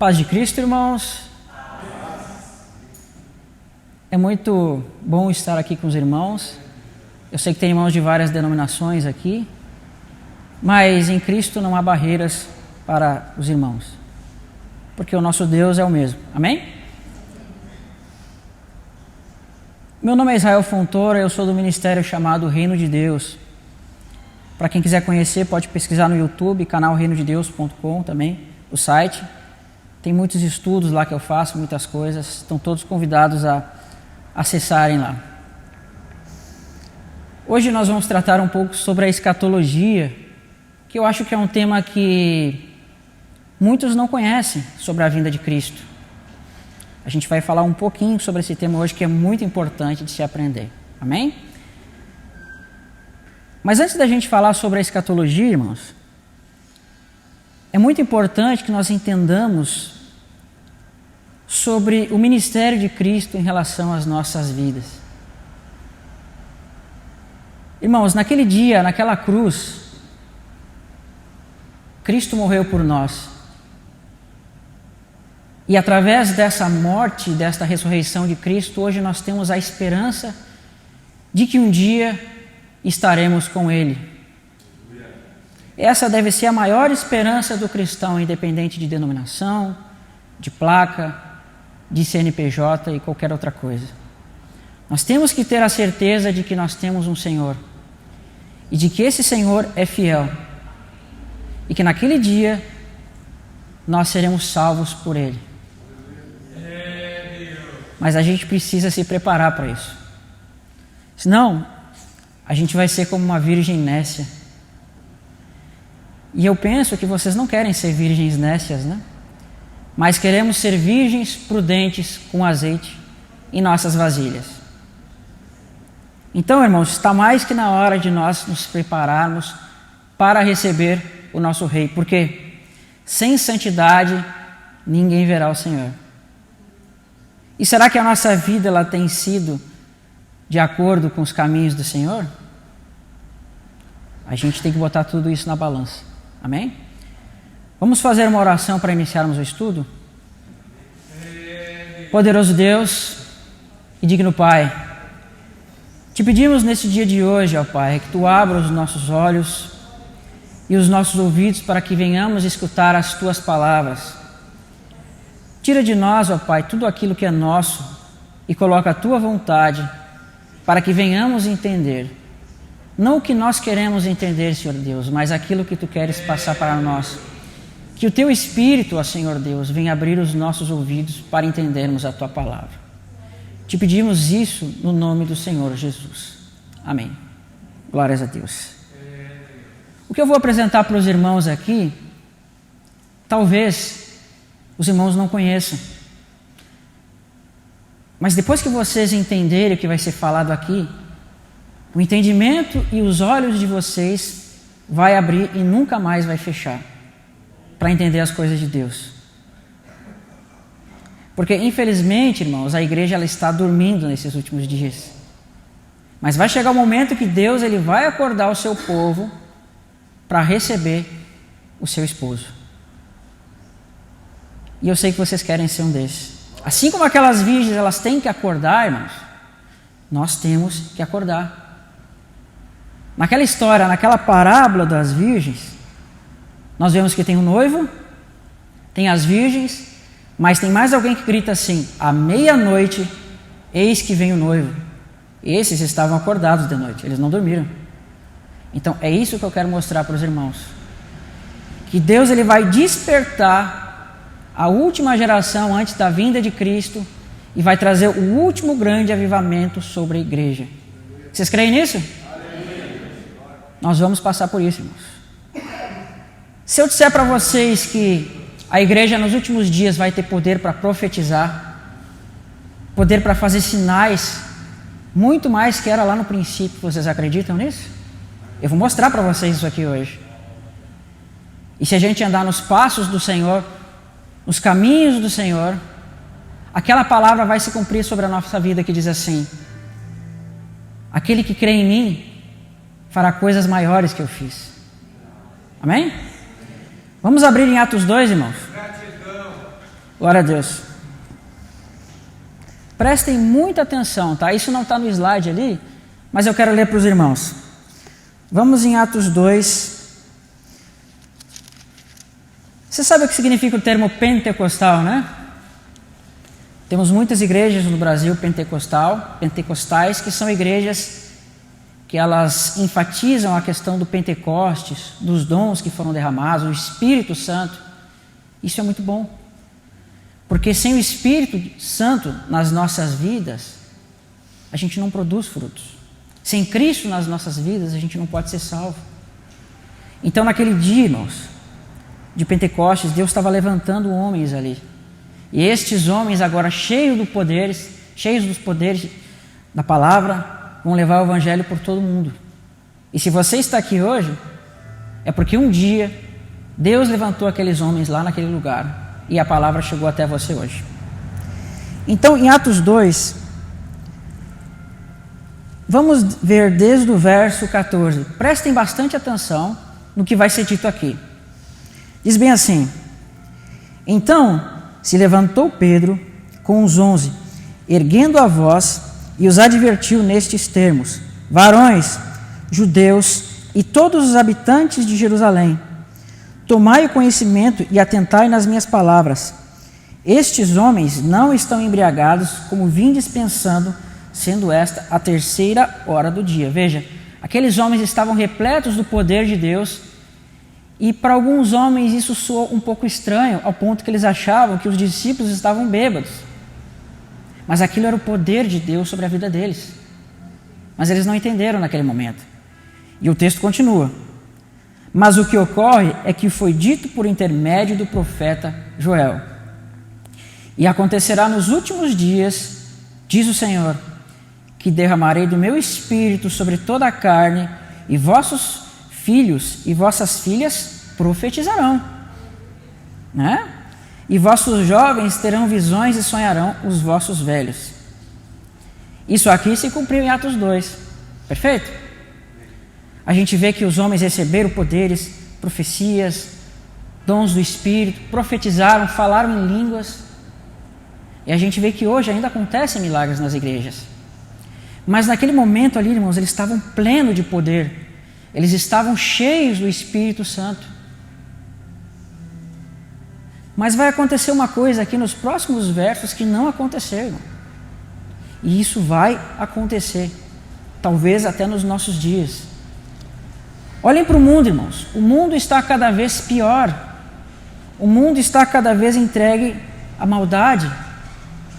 Paz de Cristo, irmãos. É muito bom estar aqui com os irmãos. Eu sei que tem irmãos de várias denominações aqui, mas em Cristo não há barreiras para os irmãos, porque o nosso Deus é o mesmo. Amém? Meu nome é Israel Fontoura, eu sou do ministério chamado Reino de Deus. Para quem quiser conhecer, pode pesquisar no YouTube, canal reinodedeus.com também, o site. Tem muitos estudos lá que eu faço, muitas coisas. Estão todos convidados a acessarem lá. Hoje nós vamos tratar um pouco sobre a escatologia, que eu acho que é um tema que muitos não conhecem sobre a vinda de Cristo. A gente vai falar um pouquinho sobre esse tema hoje, que é muito importante de se aprender. Amém? Mas antes da gente falar sobre a escatologia, irmãos, é muito importante que nós entendamos sobre o ministério de Cristo em relação às nossas vidas. Irmãos, naquele dia, naquela cruz, Cristo morreu por nós. E através dessa morte, desta ressurreição de Cristo, hoje nós temos a esperança de que um dia estaremos com Ele. Essa deve ser a maior esperança do cristão, independente de denominação, de placa, de CNPJ e qualquer outra coisa. Nós temos que ter a certeza de que nós temos um Senhor e de que esse Senhor é fiel e que naquele dia nós seremos salvos por Ele. Mas a gente precisa se preparar para isso. Senão, a gente vai ser como uma virgem nécia. E eu penso que vocês não querem ser virgens nécias, né? Mas queremos ser virgens prudentes com azeite em nossas vasilhas. Então, irmãos, está mais que na hora de nós nos prepararmos para receber o nosso Rei. Porque sem santidade ninguém verá o Senhor. E será que a nossa vida ela tem sido de acordo com os caminhos do Senhor? A gente tem que botar tudo isso na balança. Amém? Vamos fazer uma oração para iniciarmos o estudo? Poderoso Deus e digno Pai, te pedimos nesse dia de hoje, ó Pai, que Tu abra os nossos olhos e os nossos ouvidos para que venhamos escutar as Tuas palavras. Tira de nós, ó Pai, tudo aquilo que é nosso e coloca a Tua vontade para que venhamos entender. Não o que nós queremos entender, Senhor Deus, mas aquilo que Tu queres passar para nós. Que o Teu Espírito, ó Senhor Deus, venha abrir os nossos ouvidos para entendermos a Tua palavra. Te pedimos isso no nome do Senhor Jesus. Amém. Glórias a Deus. O que eu vou apresentar para os irmãos aqui, talvez os irmãos não conheçam. Mas depois que vocês entenderem o que vai ser falado aqui, o entendimento e os olhos de vocês vai abrir e nunca mais vai fechar para entender as coisas de Deus. Porque infelizmente, irmãos, a igreja ela está dormindo nesses últimos dias. Mas vai chegar o momento que Deus ele vai acordar o seu povo para receber o seu esposo. E eu sei que vocês querem ser um desses. Assim como aquelas virgens elas têm que acordar, irmãos, nós temos que acordar. Naquela história, naquela parábola das virgens, nós vemos que tem um noivo, tem as virgens, mas tem mais alguém que grita assim: à meia-noite, eis que vem o noivo. Esses estavam acordados de noite, eles não dormiram. Então é isso que eu quero mostrar para os irmãos. Que Deus ele vai despertar a última geração antes da vinda de Cristo e vai trazer o último grande avivamento sobre a igreja. Vocês creem nisso? Nós vamos passar por isso, irmãos. Se eu disser para vocês que a igreja nos últimos dias vai ter poder para profetizar, poder para fazer sinais, muito mais que era lá no princípio, vocês acreditam nisso? Eu vou mostrar para vocês isso aqui hoje. E se a gente andar nos passos do Senhor, nos caminhos do Senhor, aquela palavra vai se cumprir sobre a nossa vida que diz assim: aquele que crê em mim fará coisas maiores que eu fiz. Amém? Vamos abrir em Atos 2, irmãos. Glória a Deus. Prestem muita atenção, tá? Isso não está no slide ali, mas eu quero ler para os irmãos. Vamos em Atos 2. Você sabe o que significa o termo pentecostal, né? Temos muitas igrejas no Brasil pentecostais, que são igrejas que elas enfatizam a questão do Pentecostes, dos dons que foram derramados, do Espírito Santo. Isso é muito bom. Porque sem o Espírito Santo nas nossas vidas, a gente não produz frutos. Sem Cristo nas nossas vidas, a gente não pode ser salvo. Então, naquele dia, irmãos, de Pentecostes, Deus estava levantando homens ali. E estes homens, agora cheios dos poderes da palavra, vão levar o evangelho por todo mundo. E se você está aqui hoje, é porque um dia Deus levantou aqueles homens lá naquele lugar e a palavra chegou até você hoje. Então, em Atos 2, vamos ver desde o verso 14. Prestem bastante atenção no que vai ser dito aqui. Diz bem assim: então se levantou Pedro com os 11, erguendo a voz, e os advertiu nestes termos: varões, judeus e todos os habitantes de Jerusalém, tomai o conhecimento e atentai nas minhas palavras. Estes homens não estão embriagados, como vindes pensando, sendo esta a 3ª hora do dia. Veja, aqueles homens estavam repletos do poder de Deus, e para alguns homens isso soou um pouco estranho, ao ponto que eles achavam que os discípulos estavam bêbados. Mas aquilo era o poder de Deus sobre a vida deles. Mas eles não entenderam naquele momento. E o texto continua: mas o que ocorre é que foi dito por intermédio do profeta Joel: e acontecerá nos últimos dias, diz o Senhor, que derramarei do meu espírito sobre toda a carne, e vossos filhos e vossas filhas profetizarão, né? E vossos jovens terão visões e sonharão os vossos velhos. Isso aqui se cumpriu em Atos 2, perfeito? A gente vê que os homens receberam poderes, profecias, dons do Espírito, profetizaram, falaram em línguas. E a gente vê que hoje ainda acontecem milagres nas igrejas. Mas naquele momento ali, irmãos, eles estavam plenos de poder. Eles estavam cheios do Espírito Santo. Mas vai acontecer uma coisa aqui nos próximos versos que não aconteceu, irmão. E isso vai acontecer, talvez até nos nossos dias. Olhem para o mundo, irmãos. O mundo está cada vez pior. O mundo está cada vez entregue à maldade.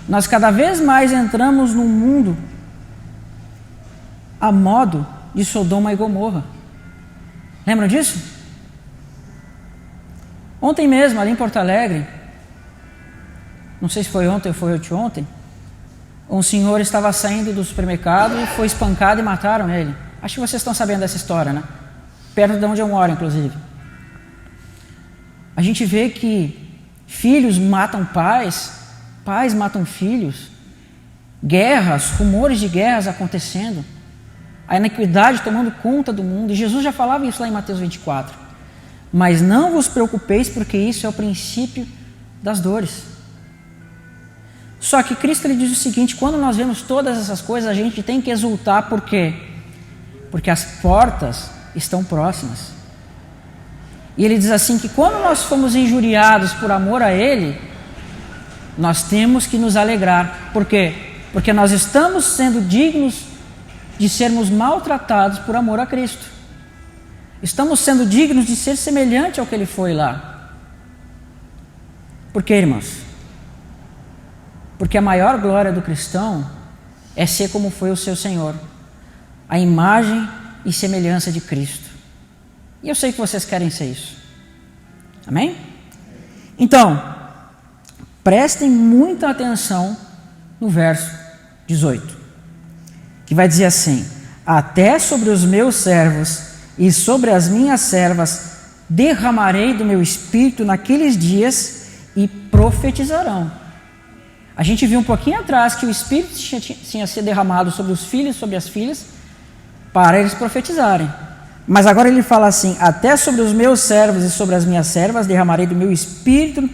Nós cada vez mais entramos num mundo a modo de Sodoma e Gomorra. Lembram disso? Ontem mesmo, ali em Porto Alegre, não sei se foi ontem ou foi anteontem, um senhor estava saindo do supermercado e foi espancado e mataram ele. Acho que vocês estão sabendo dessa história, né? Perto de onde eu moro, inclusive. A gente vê que filhos matam pais, pais matam filhos, guerras, rumores de guerras acontecendo, a iniquidade tomando conta do mundo. E Jesus já falava isso lá em Mateus 24. Mas não vos preocupeis, porque isso é o princípio das dores. Só que Cristo ele diz o seguinte: quando nós vemos todas essas coisas, a gente tem que exultar. Por quê? Porque as portas estão próximas. E ele diz assim que quando nós fomos injuriados por amor a Ele, nós temos que nos alegrar. Por quê? Porque nós estamos sendo dignos de sermos maltratados por amor a Cristo. Estamos sendo dignos de ser semelhante ao que Ele foi lá. Por quê, irmãos? Porque a maior glória do cristão é ser como foi o seu Senhor, a imagem e semelhança de Cristo. E eu sei que vocês querem ser isso. Amém? Então, prestem muita atenção no verso 18, que vai dizer assim: até sobre os meus servos e sobre as minhas servas derramarei do meu espírito naqueles dias e profetizarão. A gente viu um pouquinho atrás que o espírito tinha sido derramado sobre os filhos e sobre as filhas para eles profetizarem. Mas agora ele fala assim: até sobre os meus servos e sobre as minhas servas derramarei do meu espírito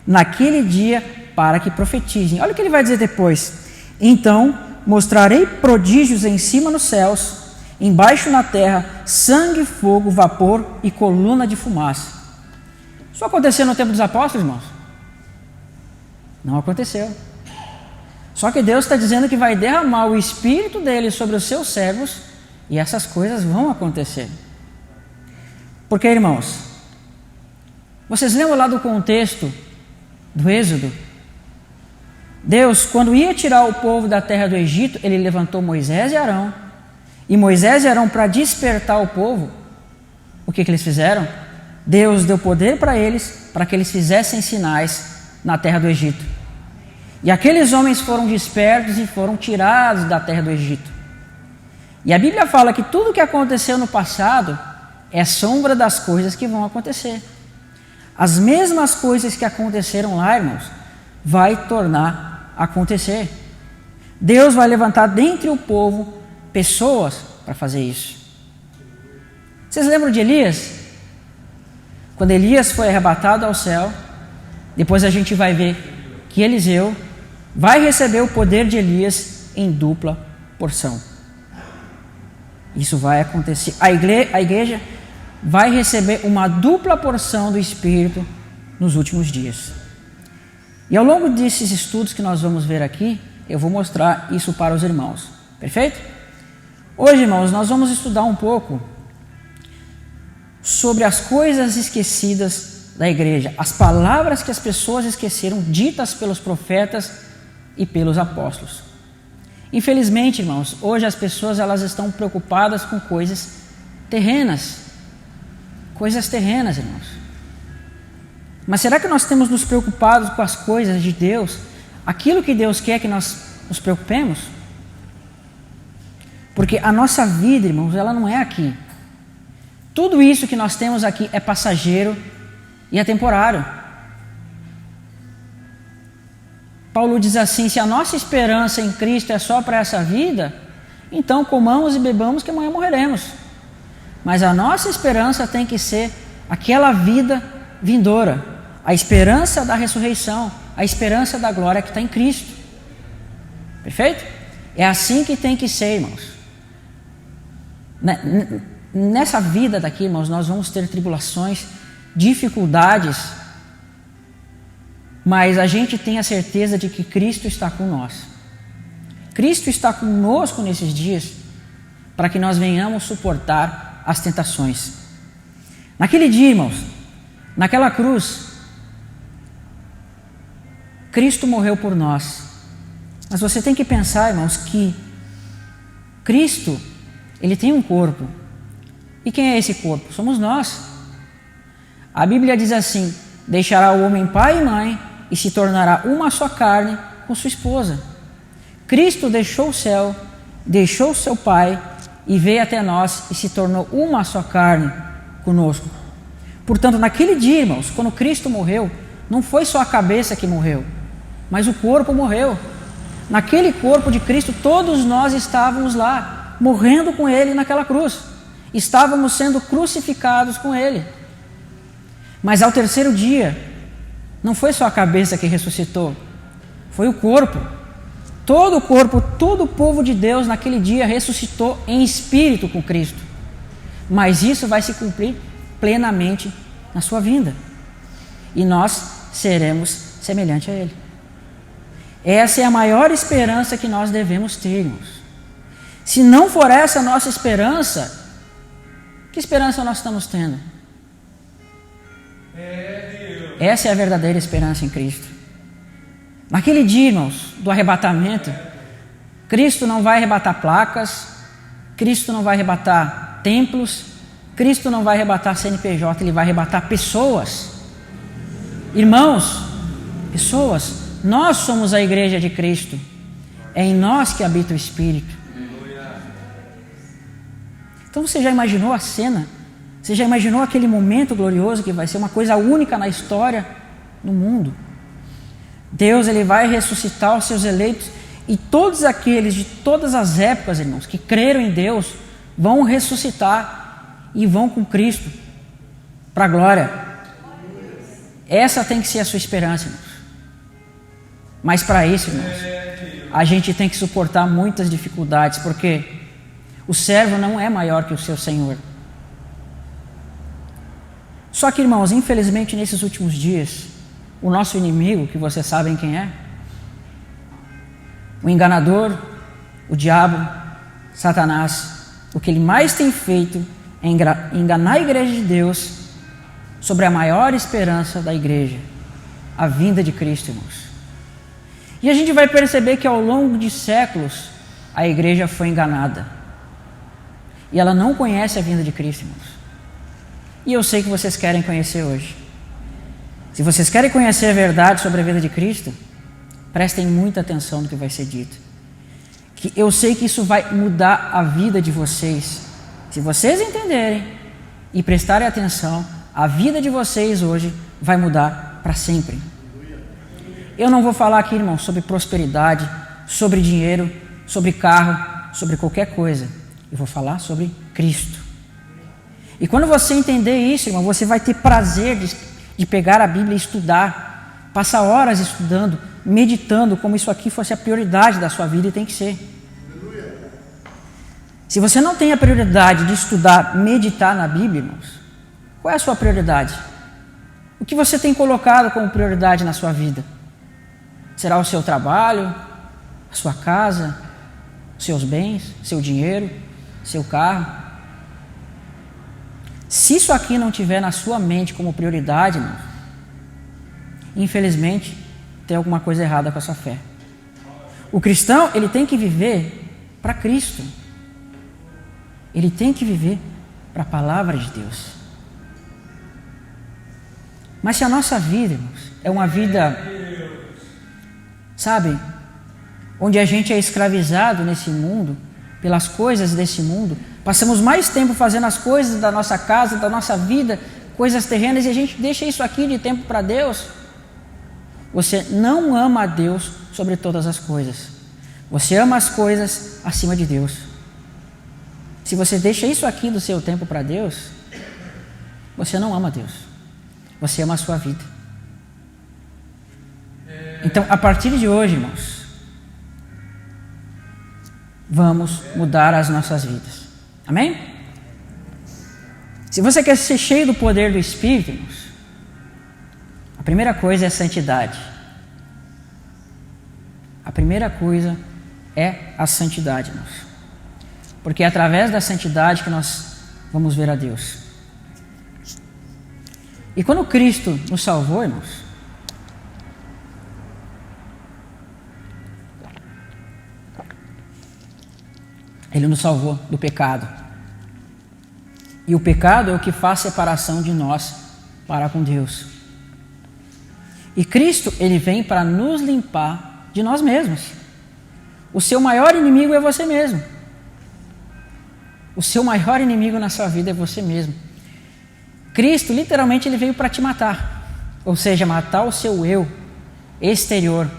naquele dia para que profetizem. Olha o que ele vai dizer depois. Então mostrarei prodígios em cima nos céus, embaixo na terra, sangue, fogo, vapor e coluna de fumaça. Isso aconteceu no tempo dos apóstolos, irmãos? Não aconteceu. Só que Deus está dizendo que vai derramar o Espírito dele sobre os seus servos e essas coisas vão acontecer. Porque, irmãos, vocês lembram lá do contexto do Êxodo? Deus, quando ia tirar o povo da terra do Egito, ele levantou Moisés e Arão. E Moisés e Arão, para despertar o povo, o que eles fizeram? Deus deu poder para eles, para que eles fizessem sinais na terra do Egito. E aqueles homens foram despertos e foram tirados da terra do Egito. E a Bíblia fala que tudo o que aconteceu no passado é sombra das coisas que vão acontecer. As mesmas coisas que aconteceram lá, irmãos, vai tornar a acontecer. Deus vai levantar dentre o povo pessoas para fazer isso. Vocês lembram de Elias? Quando Elias foi arrebatado ao céu, depois a gente vai ver que Eliseu vai receber o poder de Elias em dupla porção. Isso vai acontecer. A igreja vai receber uma dupla porção do Espírito nos últimos dias. E ao longo desses estudos que nós vamos ver aqui, eu vou mostrar isso para os irmãos. Perfeito? Hoje, irmãos, nós vamos estudar um pouco sobre as coisas esquecidas da igreja, as palavras que as pessoas esqueceram, ditas pelos profetas e pelos apóstolos. Infelizmente, irmãos, hoje as pessoas elas estão preocupadas com coisas terrenas. Coisas terrenas, irmãos. Mas será que nós temos nos preocupado com as coisas de Deus? Aquilo que Deus quer que nós nos preocupemos? Porque a nossa vida, irmãos, ela não é aqui. Tudo isso que nós temos aqui é passageiro e é temporário. Paulo diz assim: se a nossa esperança em Cristo é só para essa vida, então comamos e bebamos que amanhã morreremos. Mas a nossa esperança tem que ser aquela vida vindoura, a esperança da ressurreição, a esperança da glória que está em Cristo. Perfeito? É assim que tem que ser, irmãos. Nessa vida daqui, irmãos, nós vamos ter tribulações, dificuldades, mas a gente tem a certeza de que Cristo está com nós. Cristo está conosco nesses dias para que nós venhamos suportar as tentações. Naquele dia, irmãos, naquela cruz, Cristo morreu por nós. Mas você tem que pensar, irmãos, que Cristo, ele tem um corpo. E quem é esse corpo? Somos nós. A Bíblia diz assim: deixará o homem pai e mãe e se tornará uma só carne com sua esposa. Cristo deixou o céu, deixou seu pai e veio até nós e se tornou uma só carne conosco. Portanto, naquele dia, irmãos, quando Cristo morreu, não foi só a cabeça que morreu, mas o corpo morreu. Naquele corpo de Cristo, todos nós estávamos lá, morrendo com Ele naquela cruz. Estávamos sendo crucificados com Ele. Mas ao terceiro dia, não foi só a cabeça que ressuscitou, foi o corpo. Todo o corpo, todo o povo de Deus naquele dia ressuscitou em espírito com Cristo. Mas isso vai se cumprir plenamente na sua vinda. E nós seremos semelhantes a Ele. Essa é a maior esperança que nós devemos ter, irmãos. Se não for essa a nossa esperança, que esperança nós estamos tendo? Essa é a verdadeira esperança em Cristo. Naquele dia, irmãos, do arrebatamento, Cristo não vai arrebatar placas, Cristo não vai arrebatar templos, Cristo não vai arrebatar CNPJ, Ele vai arrebatar pessoas. Irmãos, pessoas, nós somos a igreja de Cristo, é em nós que habita o Espírito. Então você já imaginou a cena? Você já imaginou aquele momento glorioso que vai ser uma coisa única na história, no mundo? Deus, Ele vai ressuscitar os seus eleitos e todos aqueles de todas as épocas, irmãos, que creram em Deus, vão ressuscitar e vão com Cristo para a glória. Essa tem que ser a sua esperança, irmãos. Mas para isso, irmãos, a gente tem que suportar muitas dificuldades, porque o servo não é maior que o seu Senhor. Só que, irmãos, infelizmente nesses últimos dias, o nosso inimigo, que vocês sabem quem é, o enganador, o diabo, Satanás, o que ele mais tem feito é enganar a igreja de Deus sobre a maior esperança da igreja, a vinda de Cristo, irmãos. E a gente vai perceber que ao longo de séculos a igreja foi enganada. E ela não conhece a vinda de Cristo, irmãos. E eu sei que vocês querem conhecer hoje. Se vocês querem conhecer a verdade sobre a vinda de Cristo, prestem muita atenção no que vai ser dito. Que eu sei que isso vai mudar a vida de vocês. Se vocês entenderem e prestarem atenção, a vida de vocês hoje vai mudar para sempre. Eu não vou falar aqui, irmão, sobre prosperidade, sobre dinheiro, sobre carro, sobre qualquer coisa. Eu vou falar sobre Cristo. E quando você entender isso, irmão, você vai ter prazer de pegar a Bíblia e estudar, passar horas estudando, meditando, como isso aqui fosse a prioridade da sua vida, e tem que ser. Se você não tem a prioridade de estudar, meditar na Bíblia, irmãos, qual é a sua prioridade? O que você tem colocado como prioridade na sua vida? Será o seu trabalho, a sua casa, seus bens, seu dinheiro, seu carro? Se isso aqui não tiver na sua mente como prioridade, irmão, infelizmente tem alguma coisa errada com a sua fé. O cristão, ele tem que viver para Cristo. Ele tem que viver para a palavra de Deus. Mas se a nossa vida, irmãos, é uma vida, sabe, onde a gente é escravizado nesse mundo, pelas coisas desse mundo, passamos mais tempo fazendo as coisas da nossa casa, da nossa vida, coisas terrenas, e a gente deixa isso aqui de tempo para Deus, você não ama a Deus sobre todas as coisas. Você ama as coisas acima de Deus. Se você deixa isso aqui do seu tempo para Deus, você não ama Deus. Você ama a sua vida. Então, a partir de hoje, irmãos, vamos mudar as nossas vidas. Amém? Se você quer ser cheio do poder do Espírito, irmãos, a primeira coisa é a santidade. A primeira coisa é a santidade, irmãos. Porque é através da santidade que nós vamos ver a Deus. E quando Cristo nos salvou, irmãos, Ele nos salvou do pecado. E o pecado é o que faz separação de nós para com Deus. E Cristo, Ele vem para nos limpar de nós mesmos. O seu maior inimigo é você mesmo. O seu maior inimigo na sua vida é você mesmo. Cristo, literalmente, Ele veio para te matar. Ou seja, matar o seu eu exterior,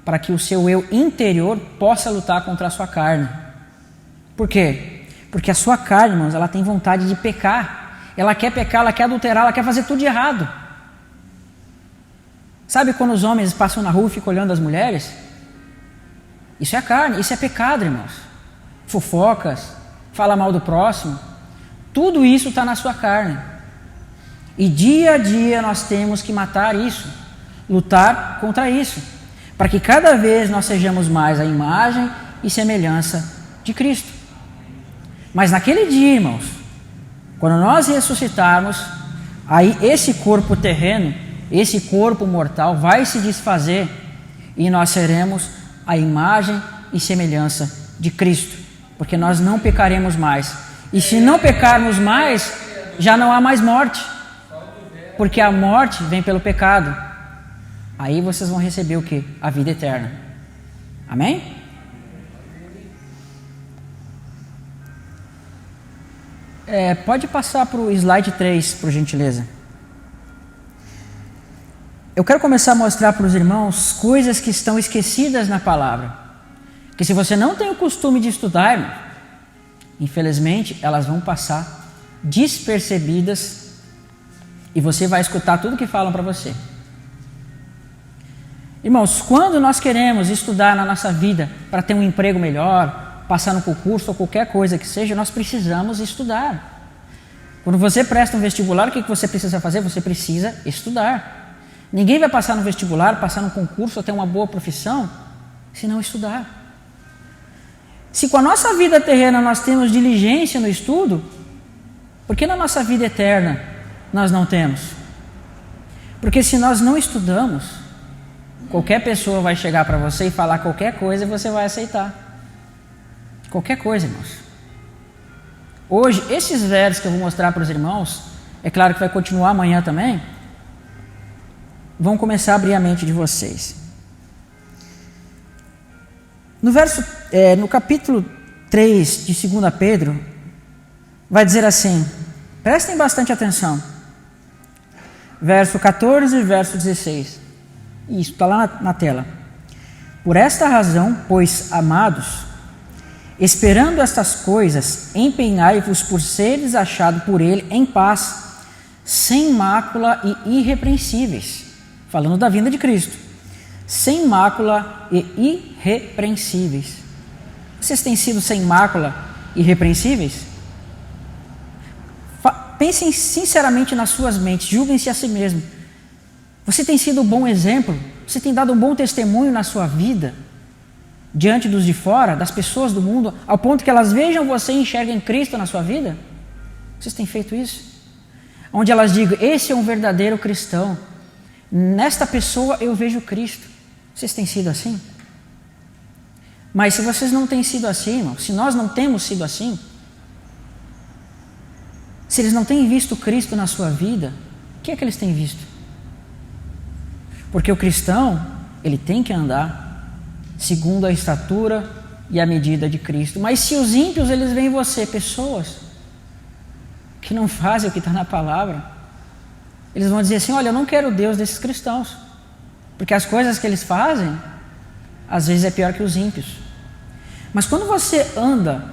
para que o seu eu interior possa lutar contra a sua carne. Por quê? Porque a sua carne, irmãos, ela tem vontade de pecar. Ela quer pecar, ela quer adulterar, ela quer fazer tudo de errado. Sabe quando os homens passam na rua e ficam olhando as mulheres? Isso é a carne, isso é pecado, irmãos. Fofocas, fala mal do próximo, tudo isso está na sua carne. E dia a dia nós temos que matar isso, lutar contra isso, para que cada vez nós sejamos mais a imagem e semelhança de Cristo. Mas naquele dia, irmãos, quando nós ressuscitarmos, aí esse corpo terreno, esse corpo mortal vai se desfazer e nós seremos a imagem e semelhança de Cristo, porque nós não pecaremos mais. E se não pecarmos mais, já não há mais morte, porque a morte vem pelo pecado. Aí vocês vão receber o quê? A vida eterna. Amém? Pode passar para o slide 3, por gentileza. Eu quero começar a mostrar para os irmãos coisas que estão esquecidas na palavra. Que se você não tem o costume de estudar, irmão, infelizmente elas vão passar despercebidas E você vai escutar tudo que falam para você. Irmãos, quando nós queremos estudar na nossa vida para ter um emprego melhor, passar no concurso ou qualquer coisa que seja, nós precisamos estudar. Quando você presta um vestibular, o que você precisa fazer? Você precisa estudar. Ninguém vai passar no vestibular, passar no concurso ou ter uma boa profissão se não estudar. Se com a nossa vida terrena nós temos diligência no estudo, por que na nossa vida eterna nós não temos? Porque se nós não estudamos, qualquer pessoa vai chegar para você e falar qualquer coisa e você vai aceitar. Qualquer coisa, irmãos. Hoje, esses versos que eu vou mostrar para os irmãos, é claro que vai continuar amanhã também, vão começar a abrir a mente de vocês. No capítulo 3 de 2 Pedro, vai dizer assim, prestem bastante atenção, verso 14 e verso 16, isso está lá na tela. Por esta razão, pois, amados, esperando estas coisas, empenhai-vos por seres achados por ele em paz, sem mácula e irrepreensíveis, falando da vinda de Cristo, sem mácula e irrepreensíveis. Vocês têm sido sem mácula e irrepreensíveis? Pensem sinceramente nas suas mentes, julguem-se a si mesmo. Você tem sido um bom exemplo? Você tem dado um bom testemunho na sua vida, diante dos de fora, das pessoas do mundo, ao ponto que elas vejam você e enxerguem Cristo na sua vida? Vocês têm feito isso? Onde elas digam, esse é um verdadeiro cristão, nesta pessoa eu vejo Cristo. Vocês têm sido assim? Mas se vocês não têm sido assim, irmão, se nós não temos sido assim, se eles não têm visto Cristo na sua vida, o que é que eles têm visto? Porque o cristão, ele tem que andar segundo a estatura e a medida de Cristo. Mas se os ímpios, eles veem em você, pessoas que não fazem o que está na palavra, eles vão dizer assim, olha, eu não quero o Deus desses cristãos, porque as coisas que eles fazem, às vezes é pior que os ímpios. Mas quando você anda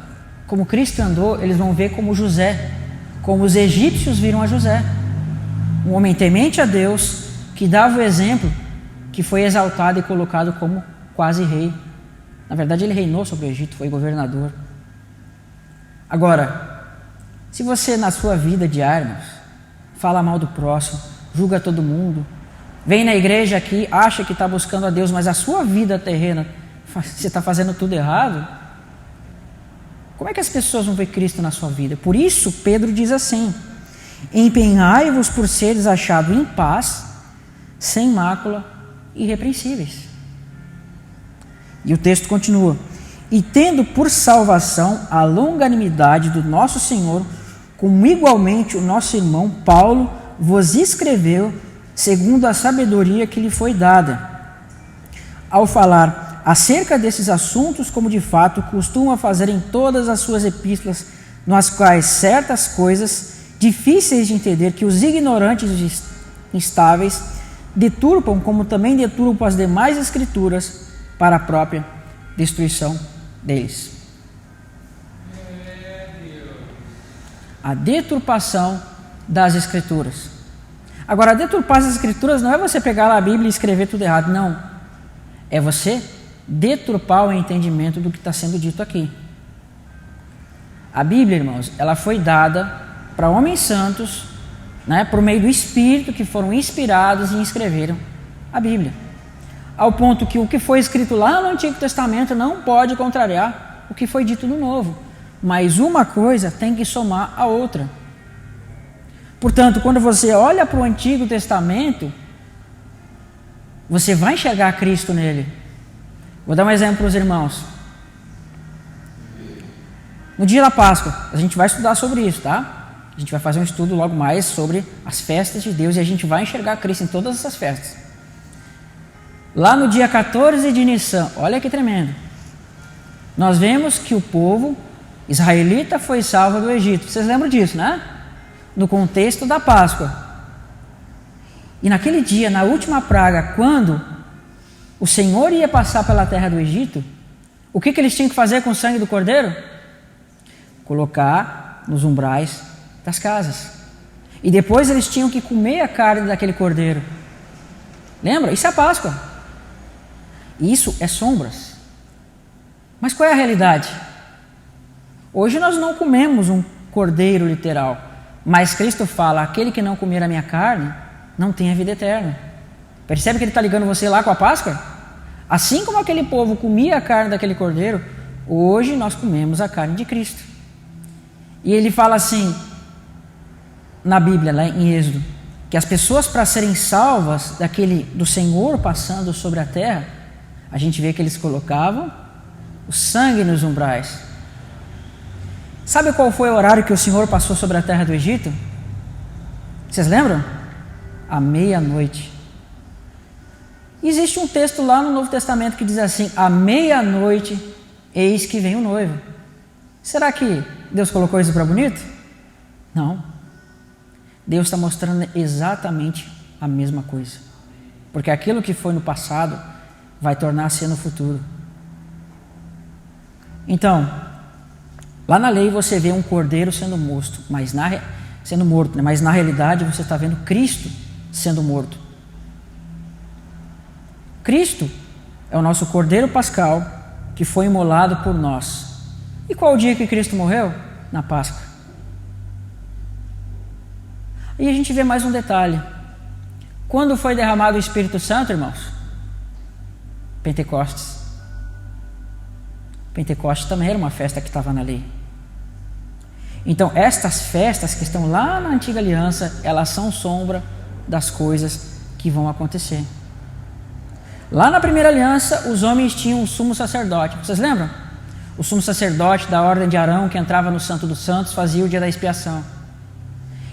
como Cristo andou, eles vão ver como José, como os egípcios viram a José, um homem temente a Deus, que dava o exemplo, que foi exaltado e colocado como quase rei. Na verdade, ele reinou sobre o Egito, foi governador. Agora, se você na sua vida diária, irmãos, fala mal do próximo, julga todo mundo, vem na igreja aqui, acha que está buscando a Deus, mas a sua vida terrena, você está fazendo tudo errado, como é que as pessoas vão ver Cristo na sua vida? Por isso, Pedro diz assim, empenhai-vos por seres achados em paz, sem mácula, irrepreensíveis. E o texto continua, e tendo por salvação a longanimidade do nosso Senhor, como igualmente o nosso irmão Paulo vos escreveu, segundo a sabedoria que lhe foi dada, ao falar acerca desses assuntos, como de fato costuma fazer em todas as suas epístolas, nas quais certas coisas difíceis de entender que os ignorantes e instáveis deturpam, como também deturpam as demais escrituras para a própria destruição deles. A deturpação das escrituras. Agora, deturpar as escrituras não é você pegar lá a Bíblia e escrever tudo errado, não. É você deturpar o entendimento do que está sendo dito aqui. A Bíblia, irmãos, ela foi dada para homens santos, por meio do Espírito, que foram inspirados e escreveram a Bíblia. Ao ponto que o que foi escrito lá no Antigo Testamento não pode contrariar o que foi dito no Novo. Mas uma coisa tem que somar a outra. Portanto, quando você olha para o Antigo Testamento, você vai enxergar Cristo nele. Vou dar um exemplo para os irmãos. No dia da Páscoa, a gente vai estudar sobre isso, tá? A gente vai fazer um estudo logo mais sobre as festas de Deus e a gente vai enxergar Cristo em todas essas festas. Lá no dia 14 de Nissan, olha que tremendo, nós vemos que o povo israelita foi salvo do Egito. Vocês lembram disso, né? No contexto da Páscoa. E naquele dia, na última praga, quando o Senhor ia passar pela terra do Egito, o que eles tinham que fazer com o sangue do cordeiro? Colocar nos umbrais das casas. E depois eles tinham que comer a carne daquele cordeiro. Lembra? Isso é a Páscoa. Isso é sombras. Mas qual é a realidade? Hoje nós não comemos um cordeiro literal, mas Cristo fala, aquele que não comer a minha carne, não tem a vida eterna. Percebe que ele está ligando você lá com a Páscoa? Assim como aquele povo comia a carne daquele cordeiro, hoje nós comemos a carne de Cristo. E ele fala assim, na Bíblia, lá em Êxodo, que as pessoas para serem salvas do Senhor passando sobre a terra, a gente vê que eles colocavam o sangue nos umbrais. Sabe qual foi o horário que o Senhor passou sobre a terra do Egito? Vocês lembram? À meia-noite. Existe um texto lá no Novo Testamento que diz assim, à meia-noite, eis que vem o noivo. Será que Deus colocou isso para bonito? Não. Deus está mostrando exatamente a mesma coisa. Porque aquilo que foi no passado vai tornar-se no futuro. Então, lá na lei você vê um cordeiro sendo morto, mas na realidade você está vendo Cristo sendo morto. Cristo é o nosso cordeiro pascal que foi imolado por nós. E qual o dia que Cristo morreu? Na Páscoa. E a gente vê mais um detalhe. Quando foi derramado o Espírito Santo, irmãos? Pentecostes. Pentecostes também era uma festa que estava na lei. Então, estas festas que estão lá na antiga aliança, elas são sombra das coisas que vão acontecer. Lá na primeira aliança, os homens tinham um sumo sacerdote. Vocês lembram? O sumo sacerdote da ordem de Arão, que entrava no Santo dos Santos, fazia o dia da expiação.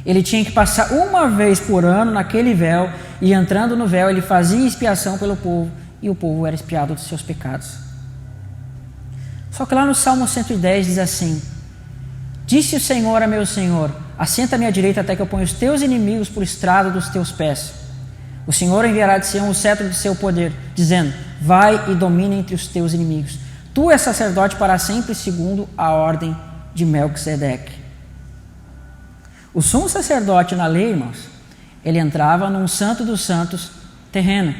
Ele tinha que passar uma vez por ano naquele véu, e entrando no véu, ele fazia expiação pelo povo, e o povo era expiado dos seus pecados. Só que lá no Salmo 110 diz assim, disse o Senhor a meu Senhor, assenta à minha direita até que eu ponha os teus inimigos por estrado dos teus pés. O Senhor enviará de Sião o cetro de seu poder, dizendo, vai e domina entre os teus inimigos. Tu és sacerdote para sempre, segundo a ordem de Melquisedeque. O sumo sacerdote na lei, irmãos, ele entrava num santo dos santos terreno.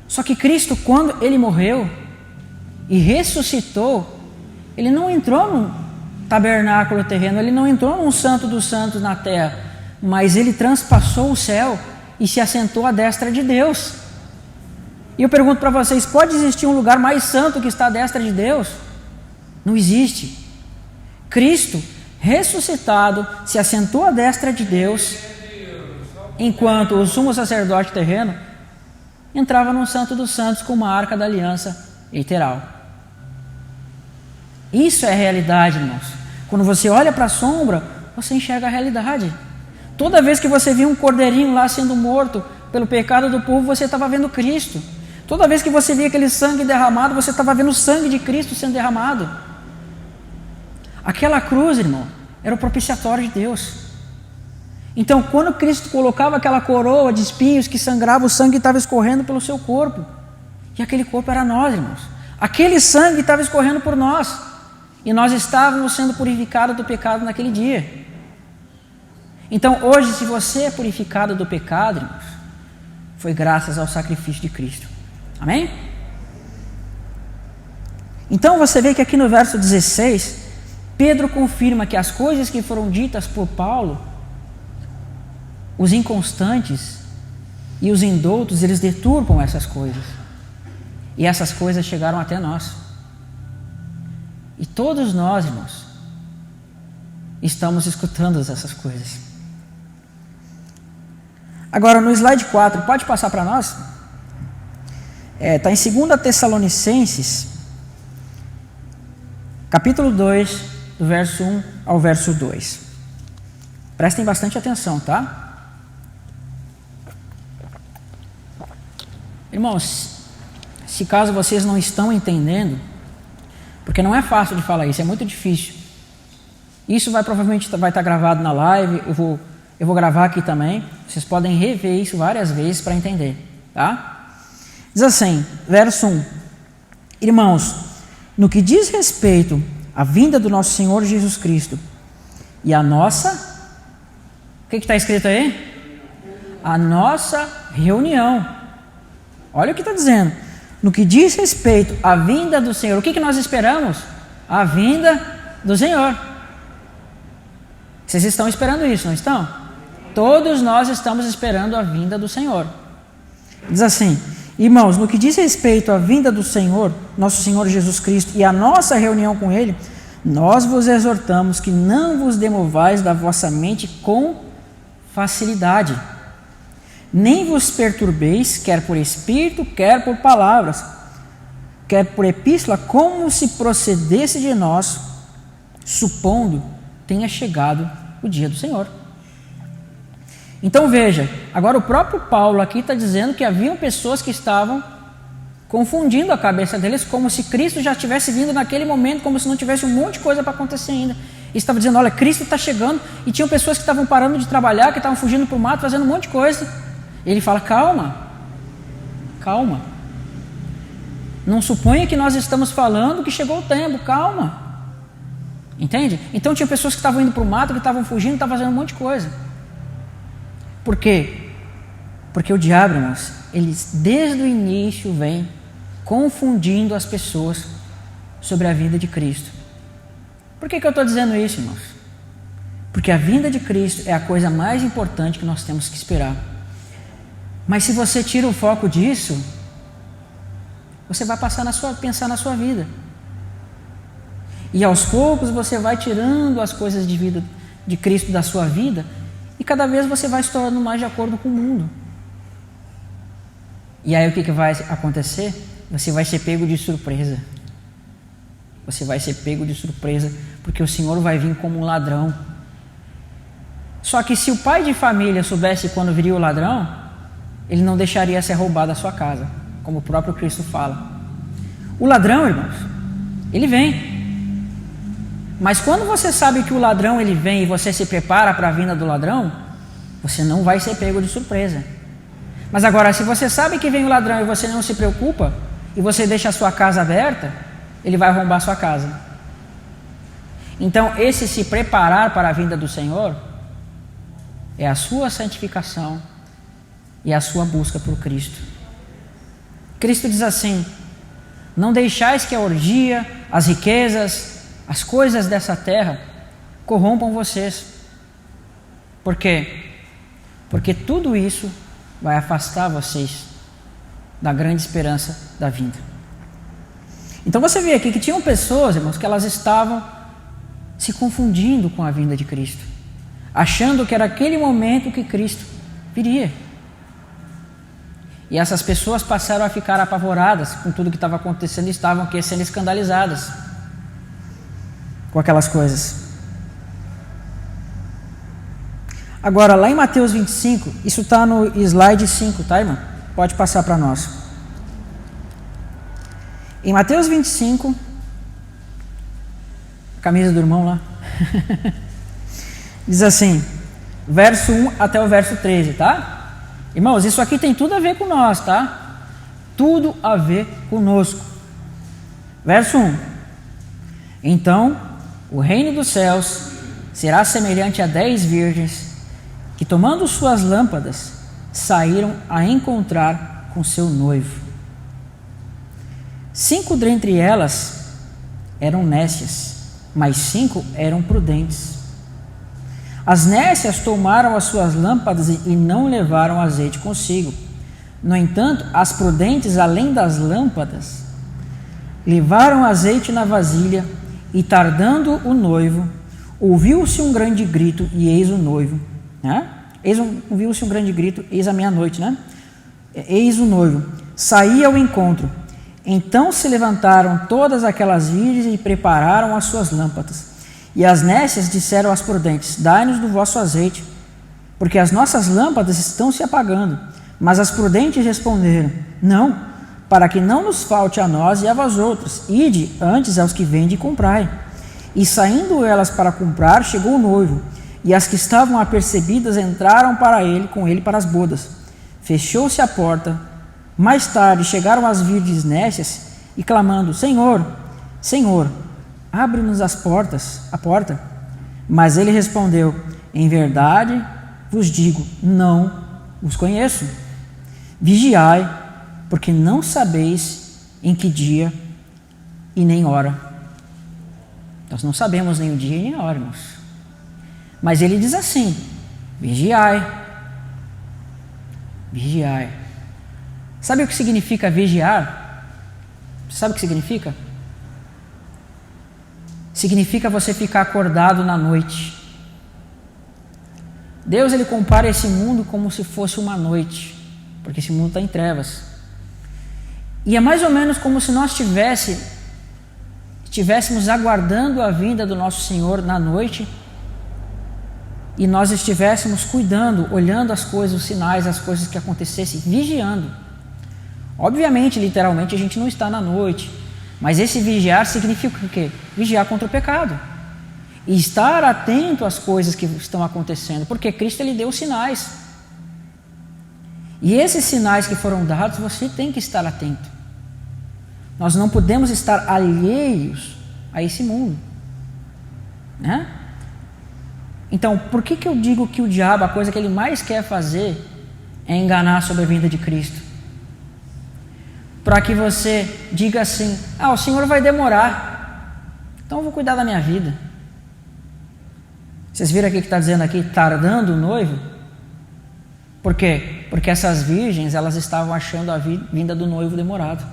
Só que Cristo, quando ele morreu e ressuscitou, ele não entrou num tabernáculo terreno, ele não entrou num santo dos santos na terra, mas ele transpassou o céu e se assentou à destra de Deus. E eu pergunto para vocês, pode existir um lugar mais santo que está à destra de Deus? Não existe. Cristo, ressuscitado, se assentou à destra de Deus, enquanto o sumo sacerdote terreno entrava num santo dos santos com uma arca da aliança literal. Isso é a realidade, irmãos. Quando você olha para a sombra, você enxerga a realidade. Toda vez que você via um cordeirinho lá sendo morto pelo pecado do povo, você estava vendo Cristo. Toda vez que você via aquele sangue derramado, você estava vendo o sangue de Cristo sendo derramado. Aquela cruz, irmão, era o propiciatório de Deus. Então, quando Cristo colocava aquela coroa de espinhos que sangrava, o sangue estava escorrendo pelo seu corpo. E aquele corpo era nós, irmãos. Aquele sangue estava escorrendo por nós. E nós estávamos sendo purificados do pecado naquele dia. Então, hoje, se você é purificado do pecado, irmãos, foi graças ao sacrifício de Cristo. Amém? Então, você vê que aqui no verso 16, Pedro confirma que as coisas que foram ditas por Paulo, os inconstantes e os indoutos, eles deturpam essas coisas. E essas coisas chegaram até nós. E todos nós, irmãos, estamos escutando essas coisas. Agora, no slide 4, pode passar para nós? Está em 2 Tessalonicenses, capítulo 2, do verso 1 ao verso 2. Prestem bastante atenção, tá? Irmãos, se caso vocês não estão entendendo, porque não é fácil de falar isso, é muito difícil. Isso provavelmente vai estar gravado na live, eu vou gravar aqui também. Vocês podem rever isso várias vezes para entender, tá? Diz assim, verso 1. Irmãos, no que diz respeito à vinda do nosso Senhor Jesus Cristo e à nossa que está escrito aí? A nossa reunião. Olha o que está dizendo. No que diz respeito à vinda do Senhor, o que nós esperamos? A vinda do Senhor. Vocês estão esperando isso, não estão? Todos nós estamos esperando a vinda do Senhor. Diz assim: irmãos, no que diz respeito à vinda do Senhor, nosso Senhor Jesus Cristo, e a nossa reunião com Ele, nós vos exortamos que não vos demovais da vossa mente com facilidade, nem vos perturbeis, quer por espírito, quer por palavras, quer por epístola, como se procedesse de nós, supondo tenha chegado o dia do Senhor. Então veja, agora o próprio Paulo aqui está dizendo que haviam pessoas que estavam confundindo a cabeça deles, como se Cristo já tivesse vindo naquele momento, como se não tivesse um monte de coisa para acontecer ainda. E estava dizendo, olha, Cristo está chegando, e tinham pessoas que estavam parando de trabalhar, que estavam fugindo para o mato, fazendo um monte de coisa. E ele fala, calma, calma. Não suponha que nós estamos falando que chegou o tempo, calma. Entende? Então tinha pessoas que estavam indo para o mato, que estavam fugindo, estavam fazendo um monte de coisa. Por quê? Porque o diabo, irmãos, ele desde o início vem confundindo as pessoas sobre a vinda de Cristo. Por que eu estou dizendo isso, irmãos? Porque a vinda de Cristo é a coisa mais importante que nós temos que esperar. Mas se você tira o foco disso, você vai pensar na sua vida. E aos poucos você vai tirando as coisas de vida de Cristo da sua vida, e cada vez você vai se tornando mais de acordo com o mundo. E aí o que vai acontecer? Você vai ser pego de surpresa. Você vai ser pego de surpresa, porque o Senhor vai vir como um ladrão. Só que se o pai de família soubesse quando viria o ladrão, ele não deixaria ser roubado a sua casa, como o próprio Cristo fala. O ladrão, irmãos, ele vem. Mas quando você sabe que o ladrão ele vem e você se prepara para a vinda do ladrão, você não vai ser pego de surpresa. Mas agora, se você sabe que vem o ladrão e você não se preocupa, e você deixa a sua casa aberta, ele vai arrombar a sua casa. Então, esse se preparar para a vinda do Senhor é a sua santificação e a sua busca por Cristo. Cristo diz assim: não deixais que a orgia, as riquezas, as coisas dessa terra corrompam vocês. Por quê? Porque tudo isso vai afastar vocês da grande esperança da vinda. Então você vê aqui que tinham pessoas, irmãos, que elas estavam se confundindo com a vinda de Cristo, achando que era aquele momento que Cristo viria. E essas pessoas passaram a ficar apavoradas com tudo que estava acontecendo e estavam sendo escandalizadas com aquelas coisas. Agora, lá em Mateus 25, isso está no slide 5, tá, irmão? Pode passar para nós. Em Mateus 25, camisa do irmão lá, diz assim, verso 1 até o verso 13, tá? Irmãos, isso aqui tem tudo a ver com nós, tá? Tudo a ver conosco. Verso 1. Então, o reino dos céus será semelhante a 10 virgens que, tomando suas lâmpadas, saíram a encontrar com seu noivo. 5 dentre elas eram nécias, mas 5 eram prudentes. As nécias tomaram as suas lâmpadas e não levaram azeite consigo. No entanto, as prudentes, além das lâmpadas, levaram azeite na vasilha, e tardando o noivo, ouviu-se um grande grito, e eis o noivo. Ouviu-se um grande grito, eis a meia-noite, né? Eis o noivo. Saía ao encontro. Então se levantaram todas aquelas virgens e prepararam as suas lâmpadas. E as nécias disseram às prudentes: dai-nos do vosso azeite, porque as nossas lâmpadas estão se apagando. Mas as prudentes responderam: não, para que não nos falte a nós e a vós outros, ide antes aos que vendem e comprai. E saindo elas para comprar, chegou o noivo, e as que estavam apercebidas entraram com ele para as bodas. Fechou-se a porta. Mais tarde chegaram as virgens nécias e clamando: Senhor, Senhor, abre-nos a porta. Mas ele respondeu: em verdade vos digo, não os conheço. Vigiai, porque não sabeis em que dia e nem hora. Nós não sabemos nem o dia e nem a hora, irmãos. Mas ele diz assim: vigiai. Vigiai. Sabe o que significa vigiar? Sabe o que significa? Significa você ficar acordado na noite. Deus, ele compara esse mundo como se fosse uma noite, porque esse mundo está em trevas. E é mais ou menos como se nós estivéssemos aguardando a vinda do nosso Senhor na noite e nós estivéssemos cuidando, olhando as coisas, os sinais, as coisas que acontecessem, vigiando. Obviamente, literalmente, a gente não está na noite, mas esse vigiar significa o quê? Vigiar contra o pecado. E estar atento às coisas que estão acontecendo, porque Cristo, ele deu sinais. E esses sinais que foram dados, você tem que estar atento. Nós não podemos estar alheios a esse mundo, né? Então, por que eu digo que o diabo, a coisa que ele mais quer fazer é enganar sobre a vinda de Cristo? Para que você diga assim: o Senhor vai demorar, então eu vou cuidar da minha vida. Vocês viram aqui que está dizendo aqui, tardando o noivo? Por quê? Porque essas virgens, elas estavam achando a vinda do noivo demorado.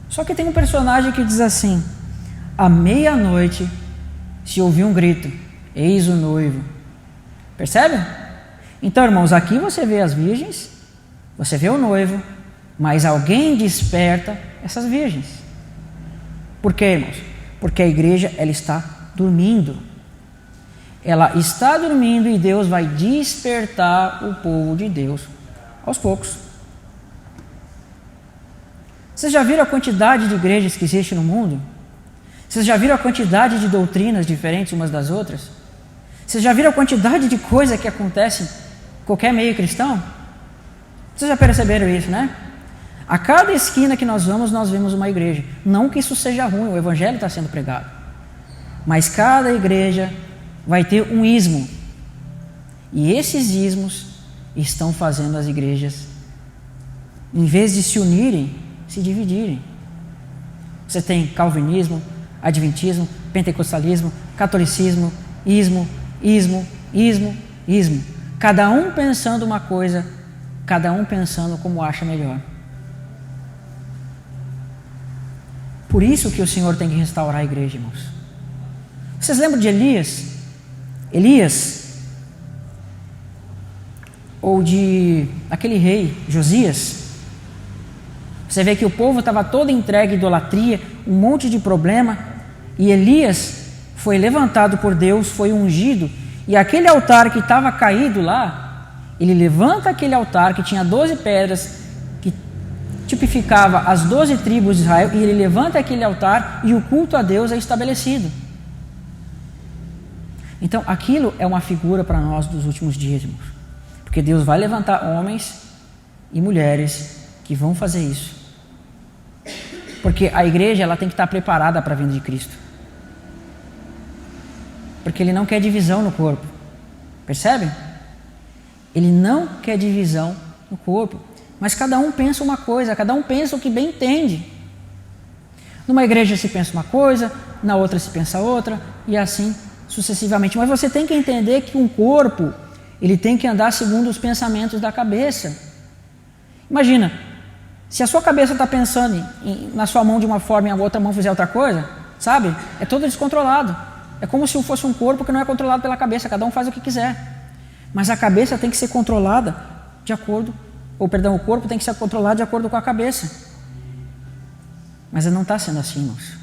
Só que tem um personagem que diz assim: à meia-noite se ouviu um grito, eis o noivo. Percebe? Então, irmãos, aqui você vê as virgens, você vê o noivo, mas alguém desperta essas virgens. Por quê, irmãos? Porque a igreja, ela está dormindo. Ela está dormindo e Deus vai despertar o povo de Deus aos poucos. Vocês já viram a quantidade de igrejas que existe no mundo? Vocês já viram a quantidade de doutrinas diferentes umas das outras? Vocês já viram a quantidade de coisa que acontece em qualquer meio cristão? Vocês já perceberam isso, né? A cada esquina que nós vemos uma igreja. Não que isso seja ruim, o evangelho está sendo pregado. Mas cada igreja vai ter um ismo. E esses ismos estão fazendo as igrejas, em vez de se unirem, se dividirem. Você tem calvinismo, adventismo, pentecostalismo, catolicismo, ismo. Cada um pensando uma coisa, cada um pensando como acha melhor. Por isso que o Senhor tem que restaurar a igreja, irmãos. Vocês lembram de Elias? Ou de aquele rei Josias? Você vê que o povo estava todo entregue à idolatria, um monte de problema, e Elias foi levantado por Deus, foi ungido, e aquele altar que estava caído lá, ele levanta aquele altar que tinha 12 pedras, que tipificava as 12 tribos de Israel, e ele levanta aquele altar e o culto a Deus é estabelecido. Então, aquilo é uma figura para nós dos últimos dias, irmãos. Porque Deus vai levantar homens e mulheres que vão fazer isso. Porque a igreja, ela tem que estar preparada para a vinda de Cristo. Porque Ele não quer divisão no corpo. Percebe? Ele não quer divisão no corpo. Mas cada um pensa uma coisa, cada um pensa o que bem entende. Numa igreja se pensa uma coisa, na outra se pensa outra, e assim sucessivamente. Mas você tem que entender que um corpo, ele tem que andar segundo os pensamentos da cabeça. Imagina, se a sua cabeça está pensando na sua mão de uma forma e a outra mão fizer outra coisa, sabe? É todo descontrolado. É como se fosse um corpo que não é controlado pela cabeça, cada um faz o que quiser. Mas a cabeça tem que ser controlada de acordo, o corpo tem que ser controlado de acordo com a cabeça. Mas não está sendo assim, irmãos.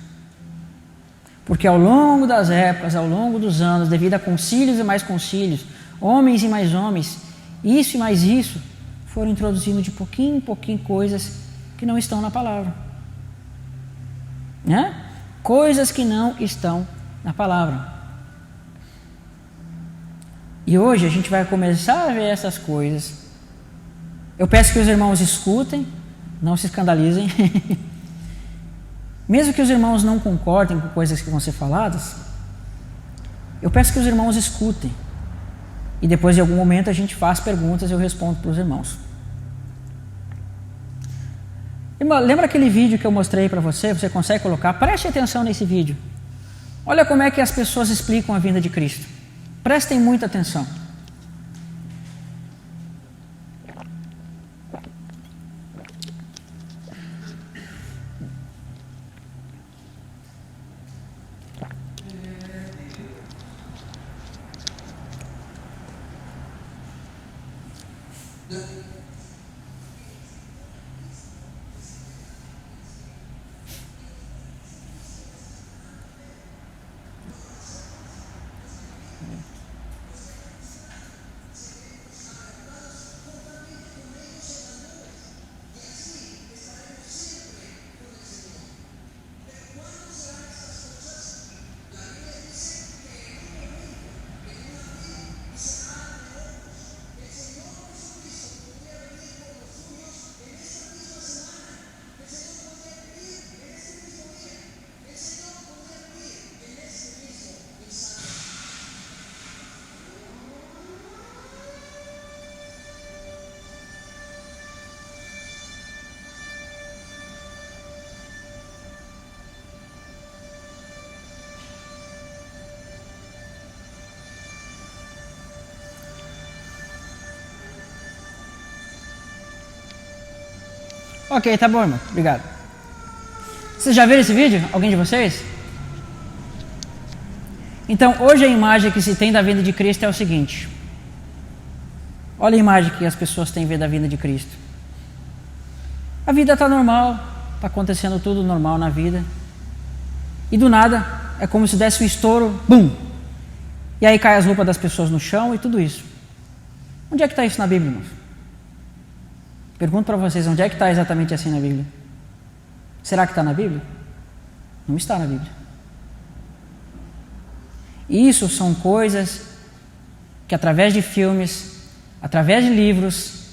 Porque ao longo das épocas, ao longo dos anos, devido a concílios e mais concílios, homens e mais homens, isso e mais isso, foram introduzindo de pouquinho em pouquinho coisas que não estão na palavra. Né? Coisas que não estão na palavra. E hoje a gente vai começar a ver essas coisas. Eu peço que os irmãos escutem, não se escandalizem. Mesmo que os irmãos não concordem com coisas que vão ser faladas, eu peço que os irmãos escutem. E depois, em algum momento, a gente faz perguntas e eu respondo para os irmãos. Irmão, lembra aquele vídeo que eu mostrei para você? Você consegue colocar? Preste atenção nesse vídeo. Olha como é que as pessoas explicam a vinda de Cristo. Prestem muita atenção. Ok, tá bom, irmão. Obrigado. Vocês já viram esse vídeo? Alguém de vocês? Então, hoje a imagem que se tem da vinda de Cristo é o seguinte. Olha a imagem que as pessoas têm ver da vinda de Cristo. A vida está normal, está acontecendo tudo normal na vida. E do nada, é como se desse um estouro, bum! E aí cai as roupas das pessoas no chão e tudo isso. Onde é que está isso na Bíblia, irmãos? Pergunto para vocês, onde é que está exatamente assim na Bíblia? Será que está na Bíblia? Não está na Bíblia. Isso são coisas que através de filmes, através de livros,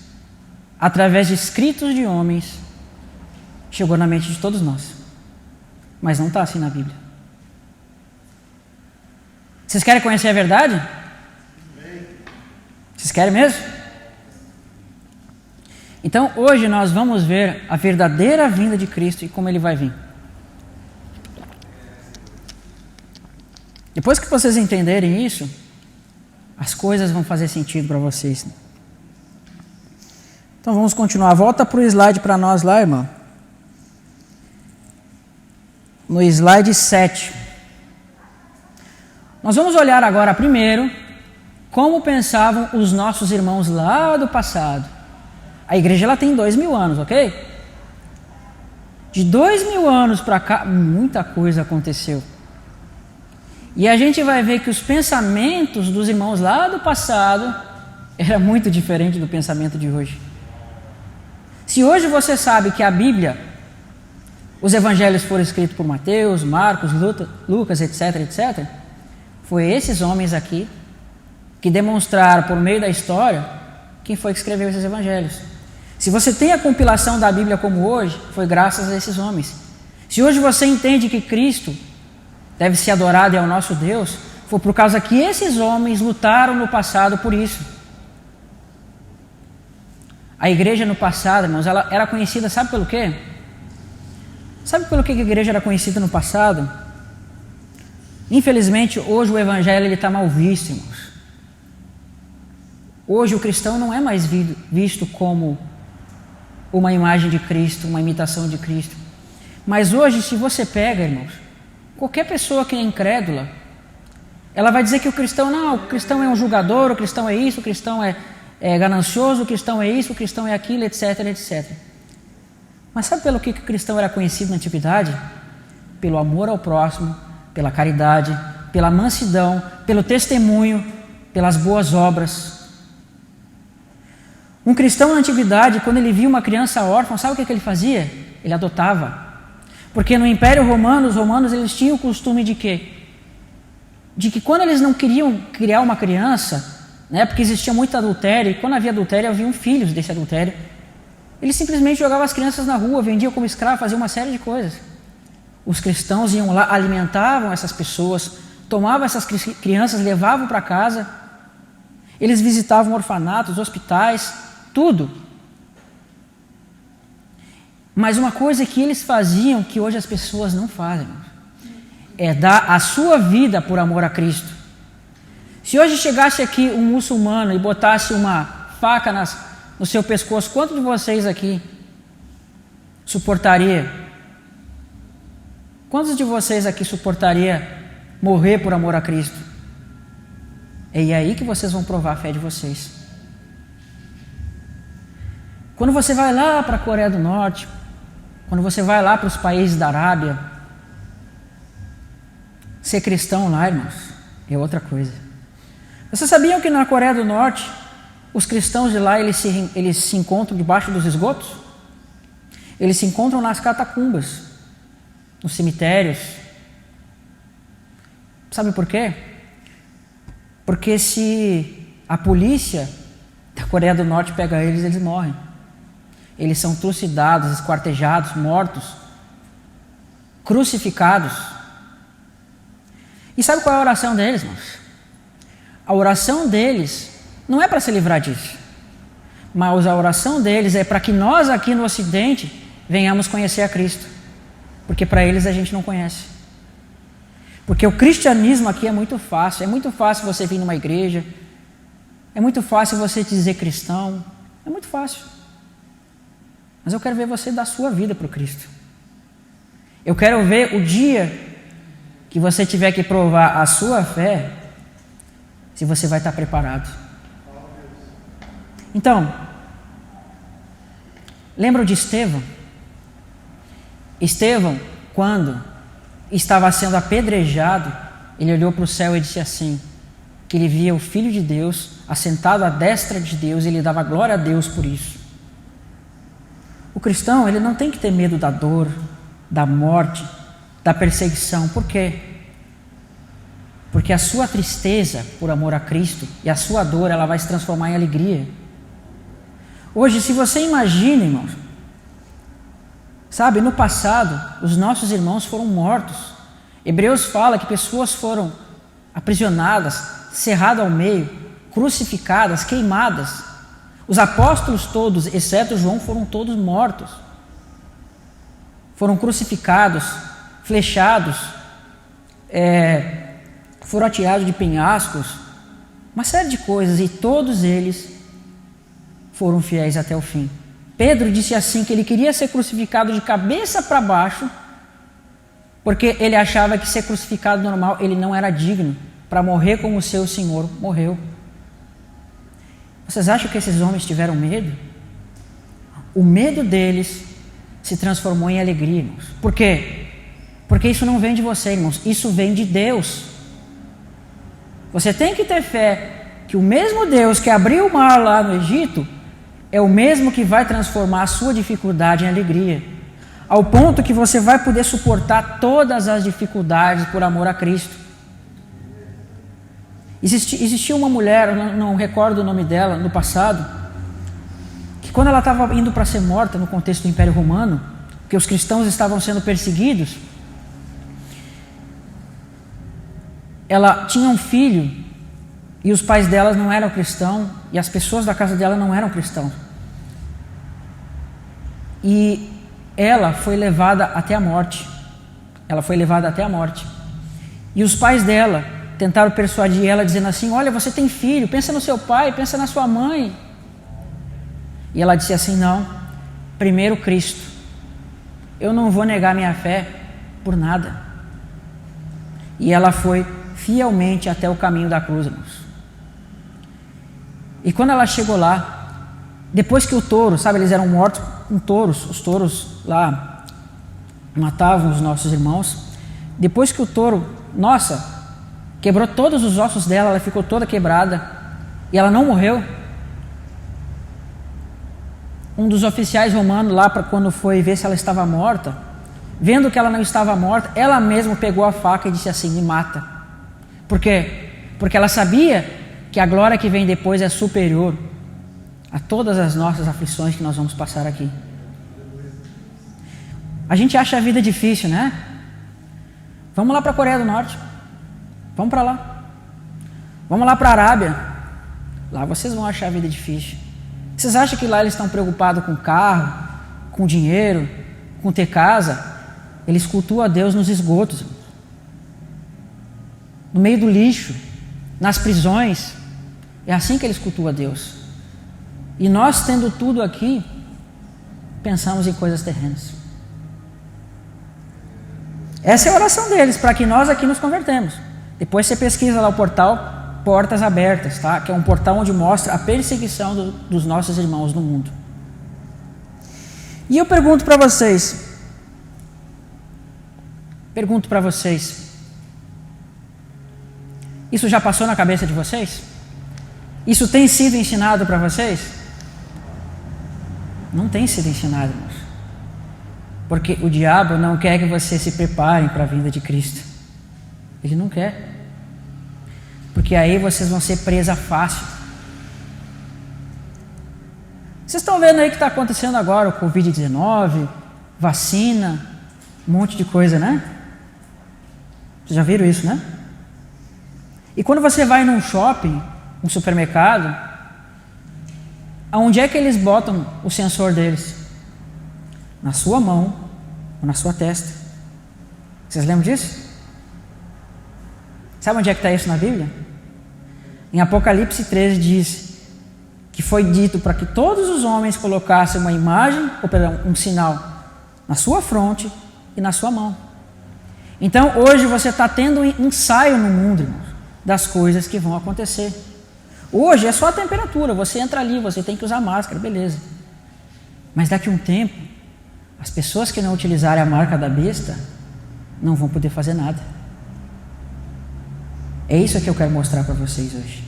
através de escritos de homens, chegou na mente de todos nós. Mas não está assim na Bíblia. Vocês querem conhecer a verdade? Vocês querem mesmo? Então, hoje nós vamos ver a verdadeira vinda de Cristo e como Ele vai vir. Depois que vocês entenderem isso, as coisas vão fazer sentido para vocês. Então, vamos continuar. Volta para o slide para nós lá, irmão. No slide 7. Nós vamos olhar agora primeiro como pensavam os nossos irmãos lá do passado. A igreja ela tem 2000 anos, ok? De 2000 anos para cá, muita coisa aconteceu. E a gente vai ver que os pensamentos dos irmãos lá do passado era muito diferente do pensamento de hoje. Se hoje você sabe que a Bíblia, os evangelhos foram escritos por Mateus, Marcos, Lucas, etc, etc, foi esses homens aqui que demonstraram por meio da história quem foi que escreveu esses evangelhos. Se você tem a compilação da Bíblia como hoje, foi graças a esses homens. Se hoje você entende que Cristo deve ser adorado e é o nosso Deus, foi por causa que esses homens lutaram no passado por isso. A igreja no passado, irmãos, ela era conhecida, sabe pelo quê? Sabe pelo que a igreja era conhecida no passado? Infelizmente, hoje o evangelho está mal visto, irmãos. Hoje o cristão não é mais visto como uma imagem de Cristo, uma imitação de Cristo. Mas hoje, se você pega, irmãos, qualquer pessoa que é incrédula, ela vai dizer que o cristão, não, o cristão é um julgador, o cristão é isso, o cristão é ganancioso, o cristão é isso, o cristão é aquilo, etc, etc. Mas sabe pelo que o cristão era conhecido na antiguidade? Pelo amor ao próximo, pela caridade, pela mansidão, pelo testemunho, pelas boas obras. Um cristão na antiguidade, quando ele via uma criança órfã, sabe o que ele fazia? Ele adotava. Porque no Império Romano, os romanos eles tinham o costume de quê? De que quando eles não queriam criar uma criança, né, porque existia muito adultério, e quando havia adultério, haviam filhos desse adultério, eles simplesmente jogavam as crianças na rua, vendiam como escravo, faziam uma série de coisas. Os cristãos iam lá, alimentavam essas pessoas, tomavam essas crianças, levavam para casa. Eles visitavam orfanatos, hospitais, tudo. Mas uma coisa que eles faziam que hoje as pessoas não fazem, é dar a sua vida por amor a Cristo. Se hoje chegasse aqui um muçulmano e botasse uma faca no seu pescoço, quantos de vocês aqui suportaria? Quantos de vocês aqui suportaria morrer por amor a Cristo? É aí que vocês vão provar a fé de vocês. Quando você vai lá para a Coreia do Norte, quando você vai lá para os países da Arábia, ser cristão lá, irmãos, é outra coisa. Vocês sabiam que na Coreia do Norte, os cristãos de lá, eles se encontram debaixo dos esgotos? Eles se encontram nas catacumbas, nos cemitérios. Sabe por quê? Porque se a polícia da Coreia do Norte pega eles, eles morrem. Eles são trucidados, esquartejados, mortos, crucificados. E sabe qual é a oração deles, irmãos? A oração deles não é para se livrar disso, mas a oração deles é para que nós aqui no Ocidente venhamos conhecer a Cristo, porque para eles a gente não conhece. Porque o cristianismo aqui é muito fácil você vir numa igreja, é muito fácil você dizer cristão, é muito fácil. Mas eu quero ver você dar sua vida para o Cristo. Eu quero ver o dia que você tiver que provar a sua fé, se você vai estar preparado. Então, lembram de Estevão? Estevão, quando estava sendo apedrejado, ele olhou para o céu e disse assim, que ele via o Filho de Deus assentado à destra de Deus e ele dava glória a Deus por isso. O cristão, ele não tem que ter medo da dor, da morte, da perseguição. Por quê? Porque a sua tristeza por amor a Cristo e a sua dor, ela vai se transformar em alegria. Hoje, se você imagina, irmãos, sabe, no passado, os nossos irmãos foram mortos. Hebreus fala que pessoas foram aprisionadas, cerradas ao meio, crucificadas, queimadas. Os apóstolos todos, exceto João, foram todos mortos. Foram crucificados, flechados, foram atirados de penhascos, uma série de coisas, e todos eles foram fiéis até o fim. Pedro disse assim que ele queria ser crucificado de cabeça para baixo, porque ele achava que ser crucificado normal ele não era digno para morrer como o seu Senhor morreu. Vocês acham que esses homens tiveram medo? O medo deles se transformou em alegria, irmãos. Por quê? Porque isso não vem de você, irmãos, isso vem de Deus. Você tem que ter fé que o mesmo Deus que abriu o mar lá no Egito é o mesmo que vai transformar a sua dificuldade em alegria, ao ponto que você vai poder suportar todas as dificuldades por amor a Cristo. Existia uma mulher, eu não recordo o nome dela, no passado, que quando ela estava indo para ser morta no contexto do Império Romano, porque os cristãos estavam sendo perseguidos, ela tinha um filho e os pais dela não eram cristãos e as pessoas da casa dela não eram cristãos. E ela foi levada até a morte. Ela foi levada até a morte. E os pais dela tentaram persuadir ela, dizendo assim: olha, você tem filho, pensa no seu pai, pensa na sua mãe. E ela disse assim: não, primeiro Cristo. Eu não vou negar minha fé por nada. E ela foi fielmente até o caminho da cruz, irmãos. E quando ela chegou lá, depois que o touro, sabe, eles eram mortos com touros, os touros lá matavam os nossos irmãos. Depois que o touro, quebrou todos os ossos dela, ela ficou toda quebrada e ela não morreu. Um dos oficiais romanos lá, quando foi ver se ela estava morta, vendo que ela não estava morta, ela mesma pegou a faca e disse assim: me mata. Por quê? Porque ela sabia que a glória que vem depois é superior a todas as nossas aflições que nós vamos passar aqui. A gente acha a vida difícil, né? Vamos lá para a Coreia do Norte. Vamos para lá. Vamos lá para a Arábia. Lá vocês vão achar a vida difícil. Vocês acham que lá eles estão preocupados com carro, com dinheiro, com ter casa? Eles cultuam a Deus nos esgotos, no meio do lixo, nas prisões. É assim que eles cultuam a Deus. E nós, tendo tudo aqui, pensamos em coisas terrenas. Essa é a oração deles, para que nós aqui nos convertemos. Depois você pesquisa lá o portal Portas Abertas, tá? Que é um portal onde mostra a perseguição dos nossos irmãos no mundo. E eu pergunto para vocês, isso já passou na cabeça de vocês? Isso tem sido ensinado para vocês? Não tem sido ensinado, irmãos. Porque o diabo não quer que vocês se preparem para a vinda de Cristo. Ele não quer. Porque aí vocês vão ser presa fácil. Vocês estão vendo aí o que está acontecendo agora, o Covid-19, vacina, um monte de coisa, né? Vocês já viram isso, né? E quando você vai num shopping, um supermercado, aonde é que eles botam o sensor deles? Na sua mão ou na sua testa. Vocês lembram disso? Sabe onde é que está isso na Bíblia? Em Apocalipse 13 diz que foi dito para que todos os homens colocassem uma imagem, um sinal na sua fronte e na sua mão. Então hoje você está tendo um ensaio no mundo, irmãos, das coisas que vão acontecer. Hoje é só a temperatura, você entra ali, você tem que usar máscara, beleza. Mas daqui a um tempo, as pessoas que não utilizarem a marca da besta não vão poder fazer nada. É isso que eu quero mostrar para vocês hoje.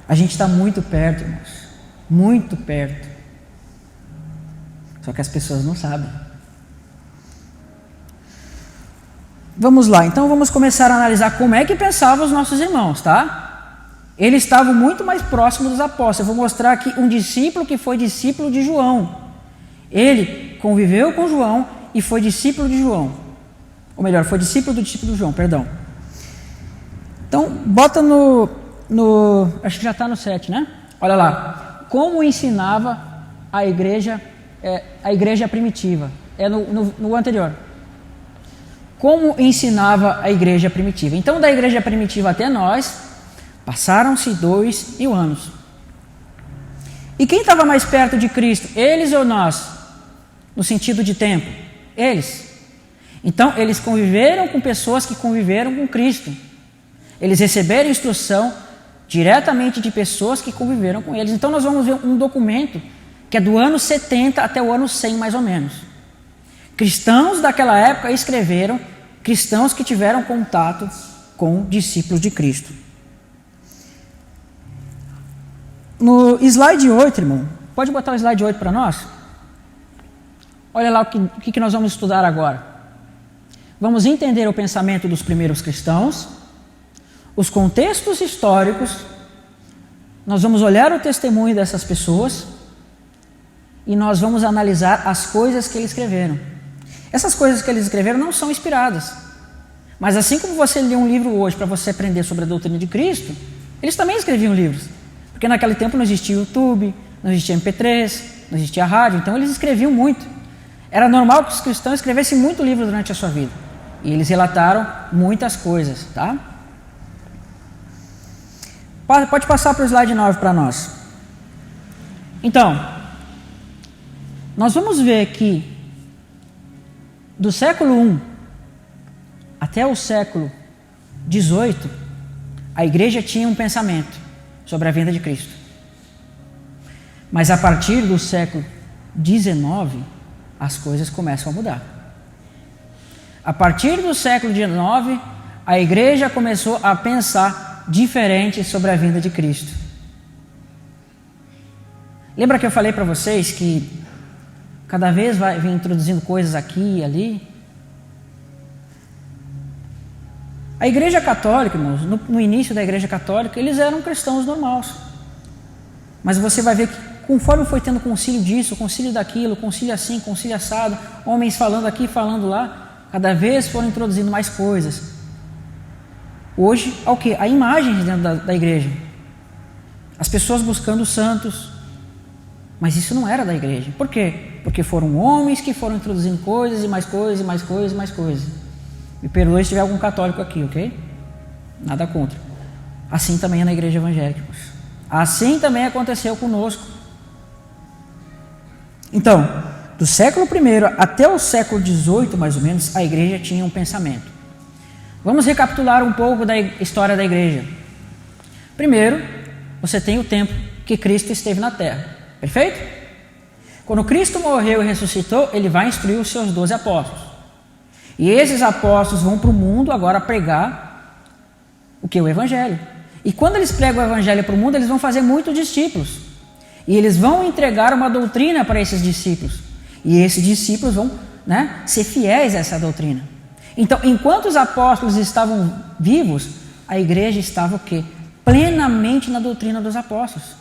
A gente está muito perto, irmãos. Muito perto. Só que as pessoas não sabem. Vamos lá, então vamos começar a analisar como é que pensavam os nossos irmãos, tá? Eles estavam muito mais próximos dos apóstolos. Eu vou mostrar aqui um discípulo que foi discípulo de João. Ele conviveu com João e foi discípulo de João. Ou melhor, foi discípulo do discípulo de João, perdão. Então, bota acho que já está no 7, né? Olha lá. Como ensinava a igreja primitiva. É no anterior. Como ensinava a igreja primitiva. Então, da igreja primitiva até nós, passaram-se 2.000 anos. E quem estava mais perto de Cristo? Eles ou nós? No sentido de tempo? Eles. Então, eles conviveram com pessoas que conviveram com Cristo. Eles receberam instrução diretamente de pessoas que conviveram com eles. Então, nós vamos ver um documento que é do ano 70 até o ano 100, mais ou menos. Cristãos daquela época escreveram, cristãos que tiveram contato com discípulos de Cristo. No slide 8, irmão, pode botar o slide 8 para nós? Olha lá o que nós vamos estudar agora. Vamos entender o pensamento dos primeiros cristãos, os contextos históricos, nós vamos olhar o testemunho dessas pessoas e nós vamos analisar as coisas que eles escreveram. Essas coisas que eles escreveram não são inspiradas, mas assim como você lê um livro hoje para você aprender sobre a doutrina de Cristo, eles também escreviam livros, porque naquele tempo não existia YouTube, não existia MP3, não existia rádio, então eles escreviam muito. Era normal que os cristãos escrevessem muito livro durante a sua vida. E eles relataram muitas coisas, tá? Pode passar para o slide 9 para nós. Então, nós vamos ver que do século I até o século XVIII, a igreja tinha um pensamento sobre a vinda de Cristo. Mas a partir do século XIX, as coisas começam a mudar. A partir do século XIX, a igreja começou a pensar diferente sobre a vinda de Cristo. Lembra que eu falei para vocês que cada vez vai introduzindo coisas aqui e ali? A igreja católica, irmãos, no início da igreja católica, eles eram cristãos normais. Mas você vai ver que conforme foi tendo concílio disso, concílio daquilo, concílio assim, concílio assado, homens falando aqui, falando lá, cada vez foram introduzindo mais coisas. hoje há o quê? Há imagens dentro da igreja. As pessoas buscando santos. Mas isso não era da igreja. Por quê? Porque foram homens que foram introduzindo coisas e mais coisas, e mais coisas, e mais coisas. Me perdoe se tiver algum católico aqui, ok? Nada contra. Assim também é na igreja evangélica. Assim também aconteceu conosco. Então, do século I até o século XVIII, mais ou menos, a igreja tinha um pensamento. Vamos recapitular um pouco da história da igreja. Primeiro, você tem o tempo que Cristo esteve na terra. Perfeito? Quando Cristo morreu e ressuscitou, ele vai instruir os seus 12 apóstolos. E esses apóstolos vão para o mundo agora pregar o que? O Evangelho. E quando eles pregam o Evangelho para o mundo, eles vão fazer muitos discípulos. E eles vão entregar uma doutrina para esses discípulos. E esses discípulos vão, ser fiéis a essa doutrina. Então, enquanto os apóstolos estavam vivos, a igreja estava o quê? Plenamente na doutrina dos apóstolos.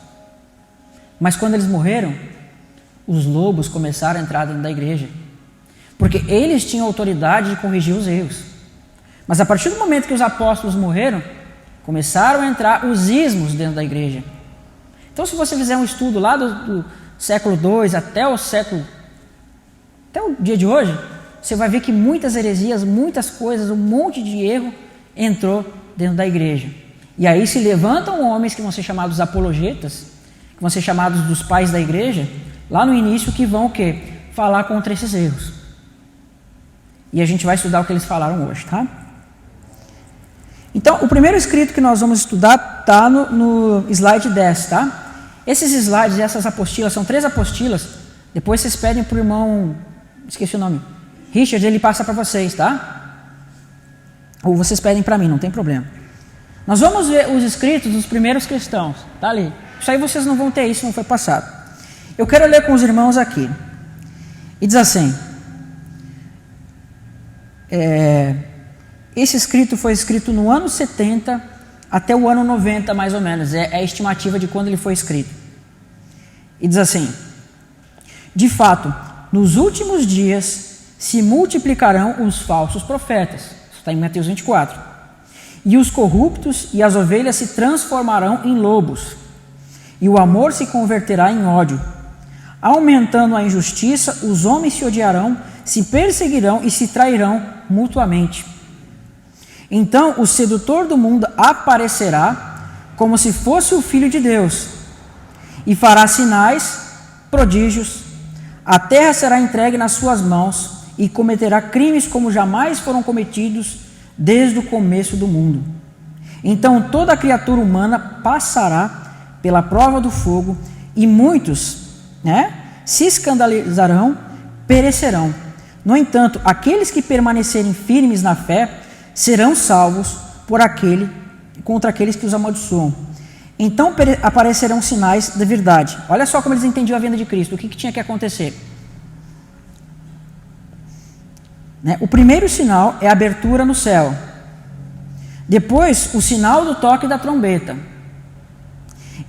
Mas quando eles morreram, os lobos começaram a entrar dentro da igreja. Porque eles tinham autoridade de corrigir os erros. Mas a partir do momento que os apóstolos morreram, começaram a entrar os ismos dentro da igreja. Então, se você fizer um estudo lá do século II até o dia de hoje, você vai ver que muitas heresias, muitas coisas, um monte de erro entrou dentro da igreja. E aí se levantam homens que vão ser chamados apologetas, que vão ser chamados dos pais da igreja, lá no início, que vão o quê? Falar contra esses erros. E a gente vai estudar o que eles falaram hoje, tá? Então, o primeiro escrito que nós vamos estudar está no slide 10, tá? Esses slides, essas apostilas, são 3 apostilas. Depois vocês pedem para o irmão, esqueci o nome, Richard, ele passa para vocês, tá? Ou vocês pedem para mim, não tem problema. Nós vamos ver os escritos dos primeiros cristãos, tá ali. Isso aí vocês não vão ter, isso não foi passado. Eu quero ler com os irmãos aqui. E diz assim: esse escrito foi escrito no ano 70 até o ano 90, mais ou menos. É a estimativa de quando ele foi escrito. E diz assim: de fato, nos últimos dias se multiplicarão os falsos profetas. Isso está em Mateus 24. E os corruptos e as ovelhas se transformarão em lobos. E o amor se converterá em ódio. Aumentando a injustiça, os homens se odiarão, se perseguirão e se trairão mutuamente. Então o sedutor do mundo aparecerá como se fosse o Filho de Deus, e fará sinais, prodígios. A terra será entregue nas suas mãos, e cometerá crimes como jamais foram cometidos desde o começo do mundo. Então toda a criatura humana passará pela prova do fogo, e muitos se escandalizarão, perecerão. No entanto, aqueles que permanecerem firmes na fé serão salvos contra aqueles que os amaldiçoam. Então aparecerão sinais da verdade. Olha só como eles entendiam a vinda de Cristo. O que tinha que acontecer? O primeiro sinal é a abertura no céu. Depois, o sinal do toque da trombeta.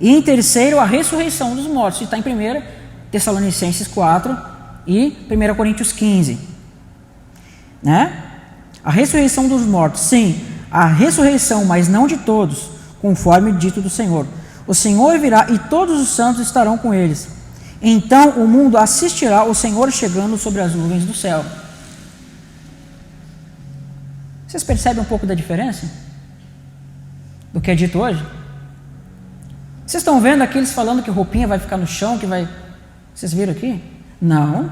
E em terceiro, a ressurreição dos mortos. Isso está em 1 Tessalonicenses 4 e 1 Coríntios 15. A ressurreição dos mortos. Sim, a ressurreição, mas não de todos, conforme dito do Senhor. O Senhor virá e todos os santos estarão com eles. Então o mundo assistirá o Senhor chegando sobre as nuvens do céu. Vocês percebem um pouco da diferença do que é dito hoje? Vocês estão vendo aqueles falando que roupinha vai ficar no chão, que vai... Vocês viram aqui? Não.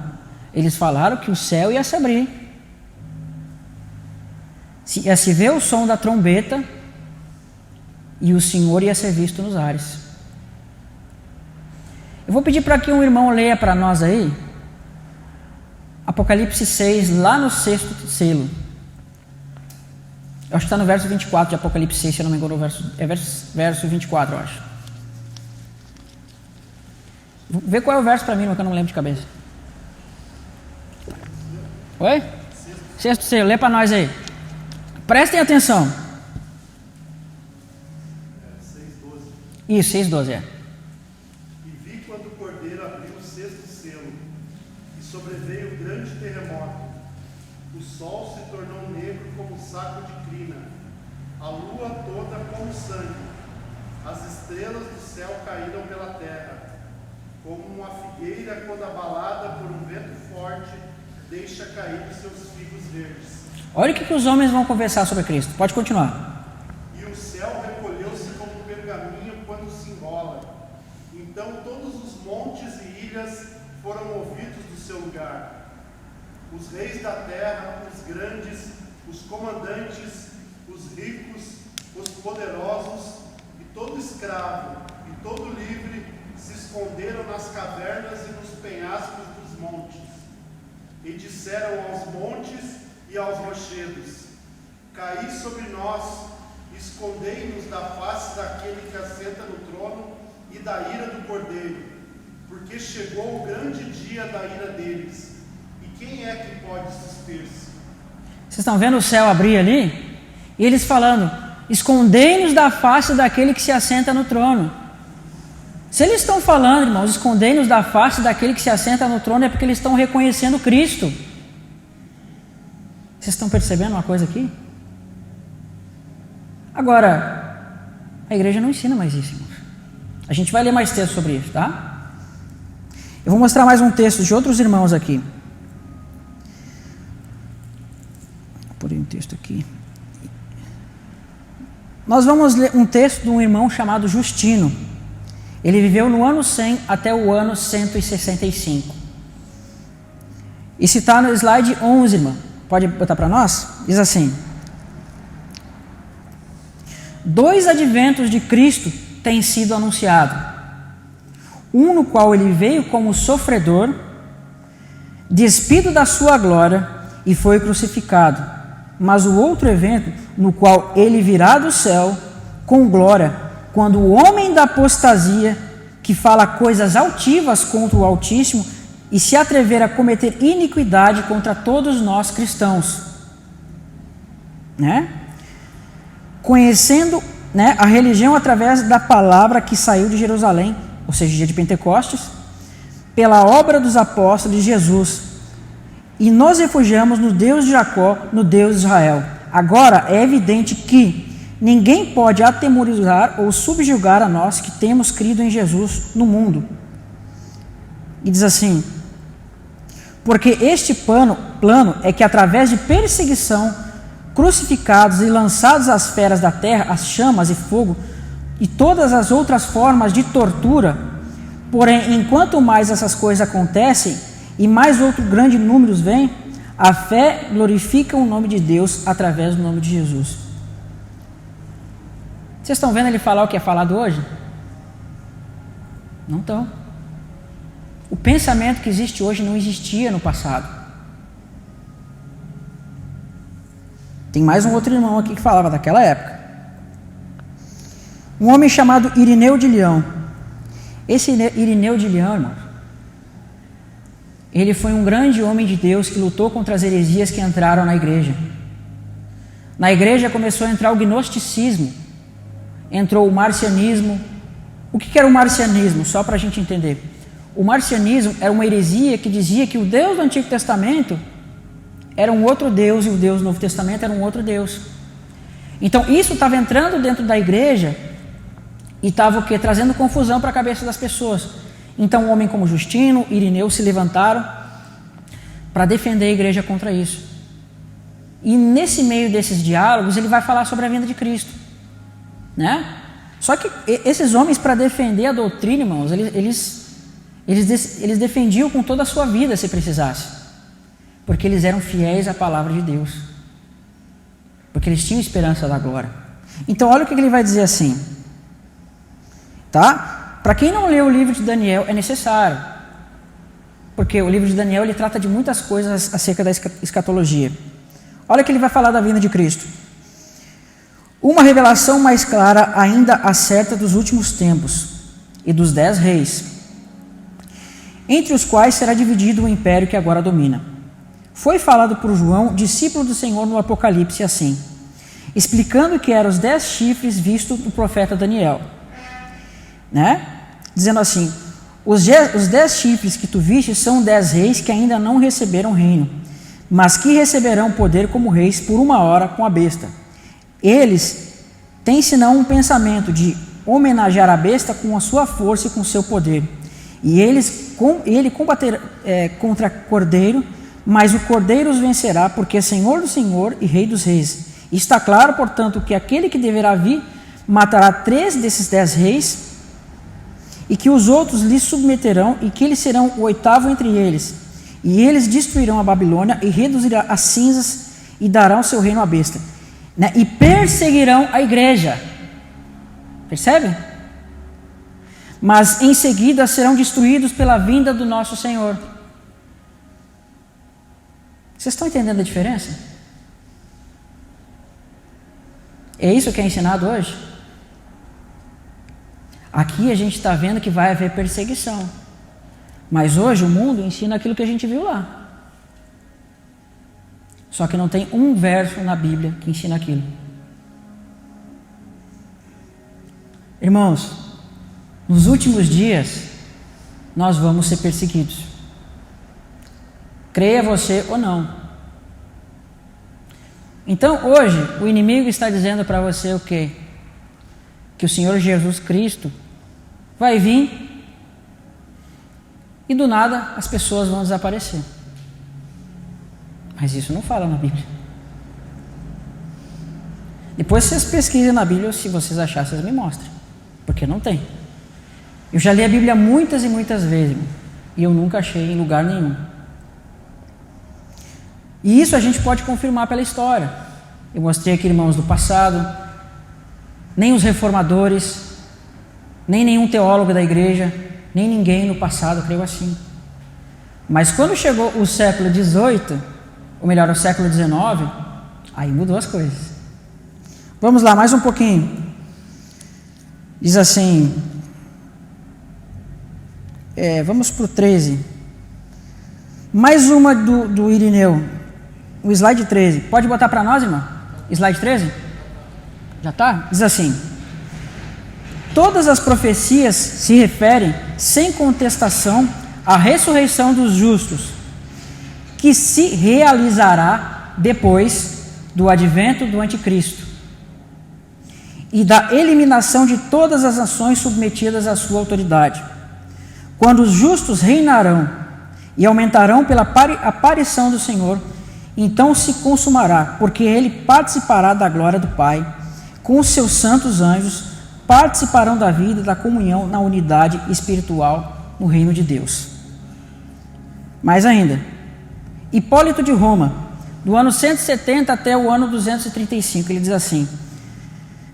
Eles falaram que o céu ia se abrir. Ia se ver o som da trombeta e o Senhor ia ser visto nos ares. Eu vou pedir para que um irmão leia para nós aí Apocalipse 6, lá no 6º selo. Eu acho que está no verso 24 de Apocalipse 6, se eu não me engano, verso 24, eu acho. Vê qual é o verso para mim, que eu não lembro de cabeça. Oi? 6º selo, lê para nós aí. Prestem atenção. 6:12. Isso, 6:12, é. E vi quando o Cordeiro abriu o 6º selo, e sobreveio um grande terremoto. O sol se tornou negro como saco de crina, a lua sangue. As estrelas do céu caíram pela terra, como uma figueira quando abalada por um vento forte deixa cair os seus figos verdes. Olha o que os homens vão conversar sobre Cristo. Pode continuar. E o céu recolheu-se como um pergaminho quando se enrola. Então todos os montes e ilhas foram movidos do seu lugar. Os reis da terra, os grandes, os comandantes, os ricos, os poderosos, e todo escravo, e todo livre, se esconderam nas cavernas e nos penhascos dos montes. E disseram aos montes e aos rochedos: caí sobre nós, escondei-nos da face daquele que assenta no trono e da ira do Cordeiro, porque chegou o grande dia da ira deles. E quem é que pode suster-se? Vocês estão vendo o céu abrir ali? E eles falando: escondei-nos da face daquele que se assenta no trono. Se eles estão falando, irmãos, escondei-nos da face daquele que se assenta no trono, é porque eles estão reconhecendo Cristo. Vocês estão percebendo uma coisa aqui? Agora, a igreja não ensina mais isso, irmãos. A gente vai ler mais texto sobre isso, tá? Eu vou mostrar mais um texto de outros irmãos aqui. Vou pôr um texto aqui. Nós vamos ler um texto de um irmão chamado Justino. Ele viveu no ano 100 até o ano 165. E se está no slide 11, irmão, pode botar para nós? Diz assim: 2 adventos de Cristo têm sido anunciados. Um no qual ele veio como sofredor, despido da sua glória e foi crucificado. Mas o outro evento no qual ele virá do céu com glória, quando o homem da apostasia, que fala coisas altivas contra o Altíssimo e se atrever a cometer iniquidade contra todos nós cristãos, né? Conhecendo, né, a religião através da palavra que saiu de Jerusalém, ou seja, dia de Pentecostes, pela obra dos apóstolos de Jesus, e nos refugiamos no Deus de Jacó, no Deus de Israel. Agora é evidente que ninguém pode atemorizar ou subjugar a nós que temos crido em Jesus no mundo. E diz assim: porque este plano é que através de perseguição, crucificados e lançados às feras da terra, às chamas e fogo, e todas as outras formas de tortura, porém, enquanto mais essas coisas acontecem, e mais outro grande número vem, a fé glorifica o nome de Deus através do nome de Jesus. Vocês estão vendo ele falar o que é falado hoje? Não estão. O pensamento que existe hoje não existia no passado. Tem mais um outro irmão aqui que falava daquela época. Um homem chamado Irineu de Leão. Esse Irineu de Leão, irmão, ele foi um grande homem de Deus que lutou contra as heresias que entraram na igreja. Na igreja começou a entrar o gnosticismo, entrou o marcianismo. O que era o marcianismo? Só para a gente entender. O marcianismo era uma heresia que dizia que o Deus do Antigo Testamento era um outro Deus e o Deus do Novo Testamento era um outro Deus. Então isso estava entrando dentro da igreja e estava o quê? Trazendo confusão para a cabeça das pessoas. Então um homem como Justino, Irineu se levantaram para defender a igreja contra isso. E nesse meio desses diálogos ele vai falar sobre a vinda de Cristo, né? Só que esses homens, para defender a doutrina, irmãos, eles defendiam com toda a sua vida se precisasse, porque eles eram fiéis à palavra de Deus, porque eles tinham esperança da glória. Então olha o que ele vai dizer assim, tá? Para quem não leu o livro de Daniel, é necessário, porque o livro de Daniel ele trata de muitas coisas acerca da escatologia. Olha que ele vai falar da vinda de Cristo. Uma revelação mais clara ainda acerca dos últimos tempos e dos 10 reis, entre os quais será dividido o império que agora domina. Foi falado por João, discípulo do Senhor, no Apocalipse assim, explicando que eram os 10 chifres vistos do profeta Daniel, né? Dizendo assim: os 10 chifres que tu viste são 10 reis que ainda não receberam reino, mas que receberão poder como reis por 1 hora com a besta. Eles tem senão um pensamento de homenagear a besta com a sua força e com o seu poder. E ele combaterá contra Cordeiro, mas o Cordeiro os vencerá, porque é Senhor do Senhor e Rei dos Reis. E está claro, portanto, que aquele que deverá vir matará 3 desses 10 reis, e que os outros lhe submeterão, e que eles serão o 8º entre eles. E eles destruirão a Babilônia e reduzirão as cinzas e darão seu reino à besta. Né? E perseguirão a igreja. Percebe? Mas em seguida serão destruídos pela vinda do nosso Senhor. Vocês estão entendendo a diferença? É isso que é ensinado hoje? Aqui a gente está vendo que vai haver perseguição. Mas hoje o mundo ensina aquilo que a gente viu lá. Só que não tem um verso na Bíblia que ensina aquilo. Irmãos, nos últimos dias, nós vamos ser perseguidos. Creia você ou não. Então, hoje, o inimigo está dizendo para você o quê? Que o Senhor Jesus Cristo vai vir e do nada as pessoas vão desaparecer. Mas isso não fala na Bíblia. Depois vocês pesquisem na Bíblia, se vocês acharem, vocês me mostrem. Porque não tem. Eu já li a Bíblia muitas e muitas vezes, irmão, e eu nunca achei em lugar nenhum. E isso a gente pode confirmar pela história. Eu mostrei aqui irmãos do passado, nem os reformadores, nem nenhum teólogo da igreja, nem ninguém no passado creu assim. Mas quando chegou o século XVIII, ou melhor, o século XIX, aí mudou as coisas. Vamos lá, mais um pouquinho. Diz assim, vamos para o 13. Mais uma do Irineu, o slide 13. Pode botar para nós, irmão? Slide 13? Já está? Diz assim: todas as profecias se referem, sem contestação, à ressurreição dos justos, que se realizará depois do advento do anticristo e da eliminação de todas as nações submetidas à sua autoridade, quando os justos reinarão e aumentarão pela aparição do Senhor. Então se consumará, porque ele participará da glória do Pai, com os seus santos anjos, participarão da vida e da comunhão na unidade espiritual no reino de Deus. Mais ainda, Hipólito de Roma, do ano 170 até o ano 235, ele diz assim: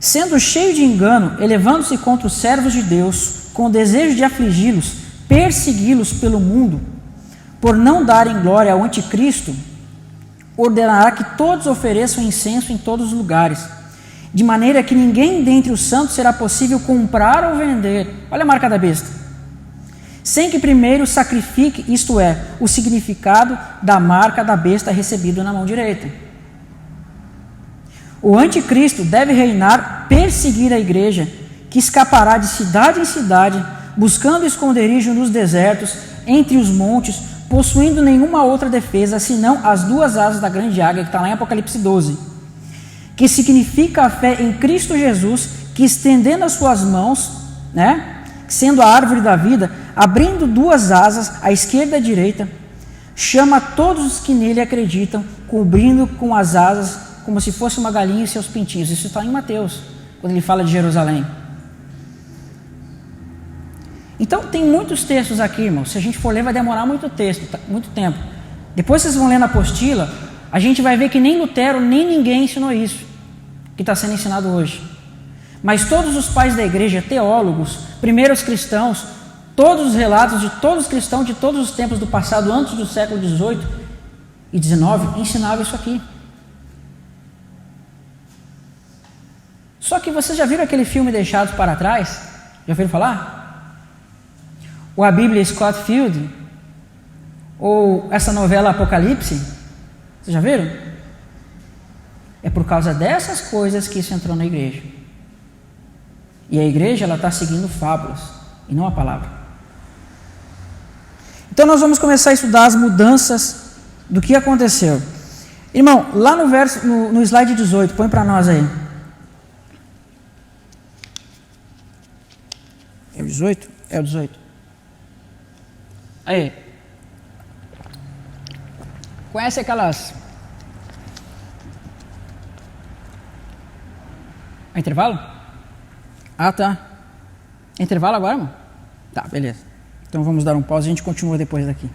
sendo cheio de engano, elevando-se contra os servos de Deus, com o desejo de afligi-los, persegui-los pelo mundo, por não darem glória ao anticristo, ordenará que todos ofereçam incenso em todos os lugares, de maneira que ninguém dentre os santos será possível comprar ou vender, olha a marca da besta, sem que primeiro sacrifique, isto é, o significado da marca da besta recebido na mão direita. O anticristo deve reinar, perseguir a igreja, que escapará de cidade em cidade, buscando esconderijo nos desertos, entre os montes, possuindo nenhuma outra defesa, senão as 2 asas da grande águia, que está lá em Apocalipse 12, que significa a fé em Cristo Jesus, que estendendo as suas mãos, sendo a árvore da vida, abrindo 2 asas, à esquerda e à direita, chama todos os que nele acreditam, cobrindo com as asas, como se fosse uma galinha e seus pintinhos. Isso está em Mateus, quando ele fala de Jerusalém. Então tem muitos textos aqui, irmão. Se a gente for ler, vai demorar muito tempo. Depois vocês vão ler na apostila, a gente vai ver que nem Lutero, nem ninguém ensinou isso que está sendo ensinado hoje. Mas todos os pais da igreja, teólogos, primeiros cristãos, todos os relatos de todos os cristãos de todos os tempos do passado, antes do século XVIII e XIX, ensinavam isso aqui. Só que vocês já viram aquele filme Deixados para Trás? Já ouviram falar? Ou a Bíblia Scott Field? Ou essa novela Apocalipse? Vocês já viram? É por causa dessas coisas que isso entrou na igreja. E a igreja, ela está seguindo fábulas e não a palavra. Então nós vamos começar a estudar as mudanças do que aconteceu. Irmão, lá no slide 18, põe para nós aí. 18? É o 18. Aí. Conhece aquelas... É intervalo? Ah, tá. É intervalo agora, mano? Tá, beleza. Então vamos dar um pause e a gente continua depois daqui.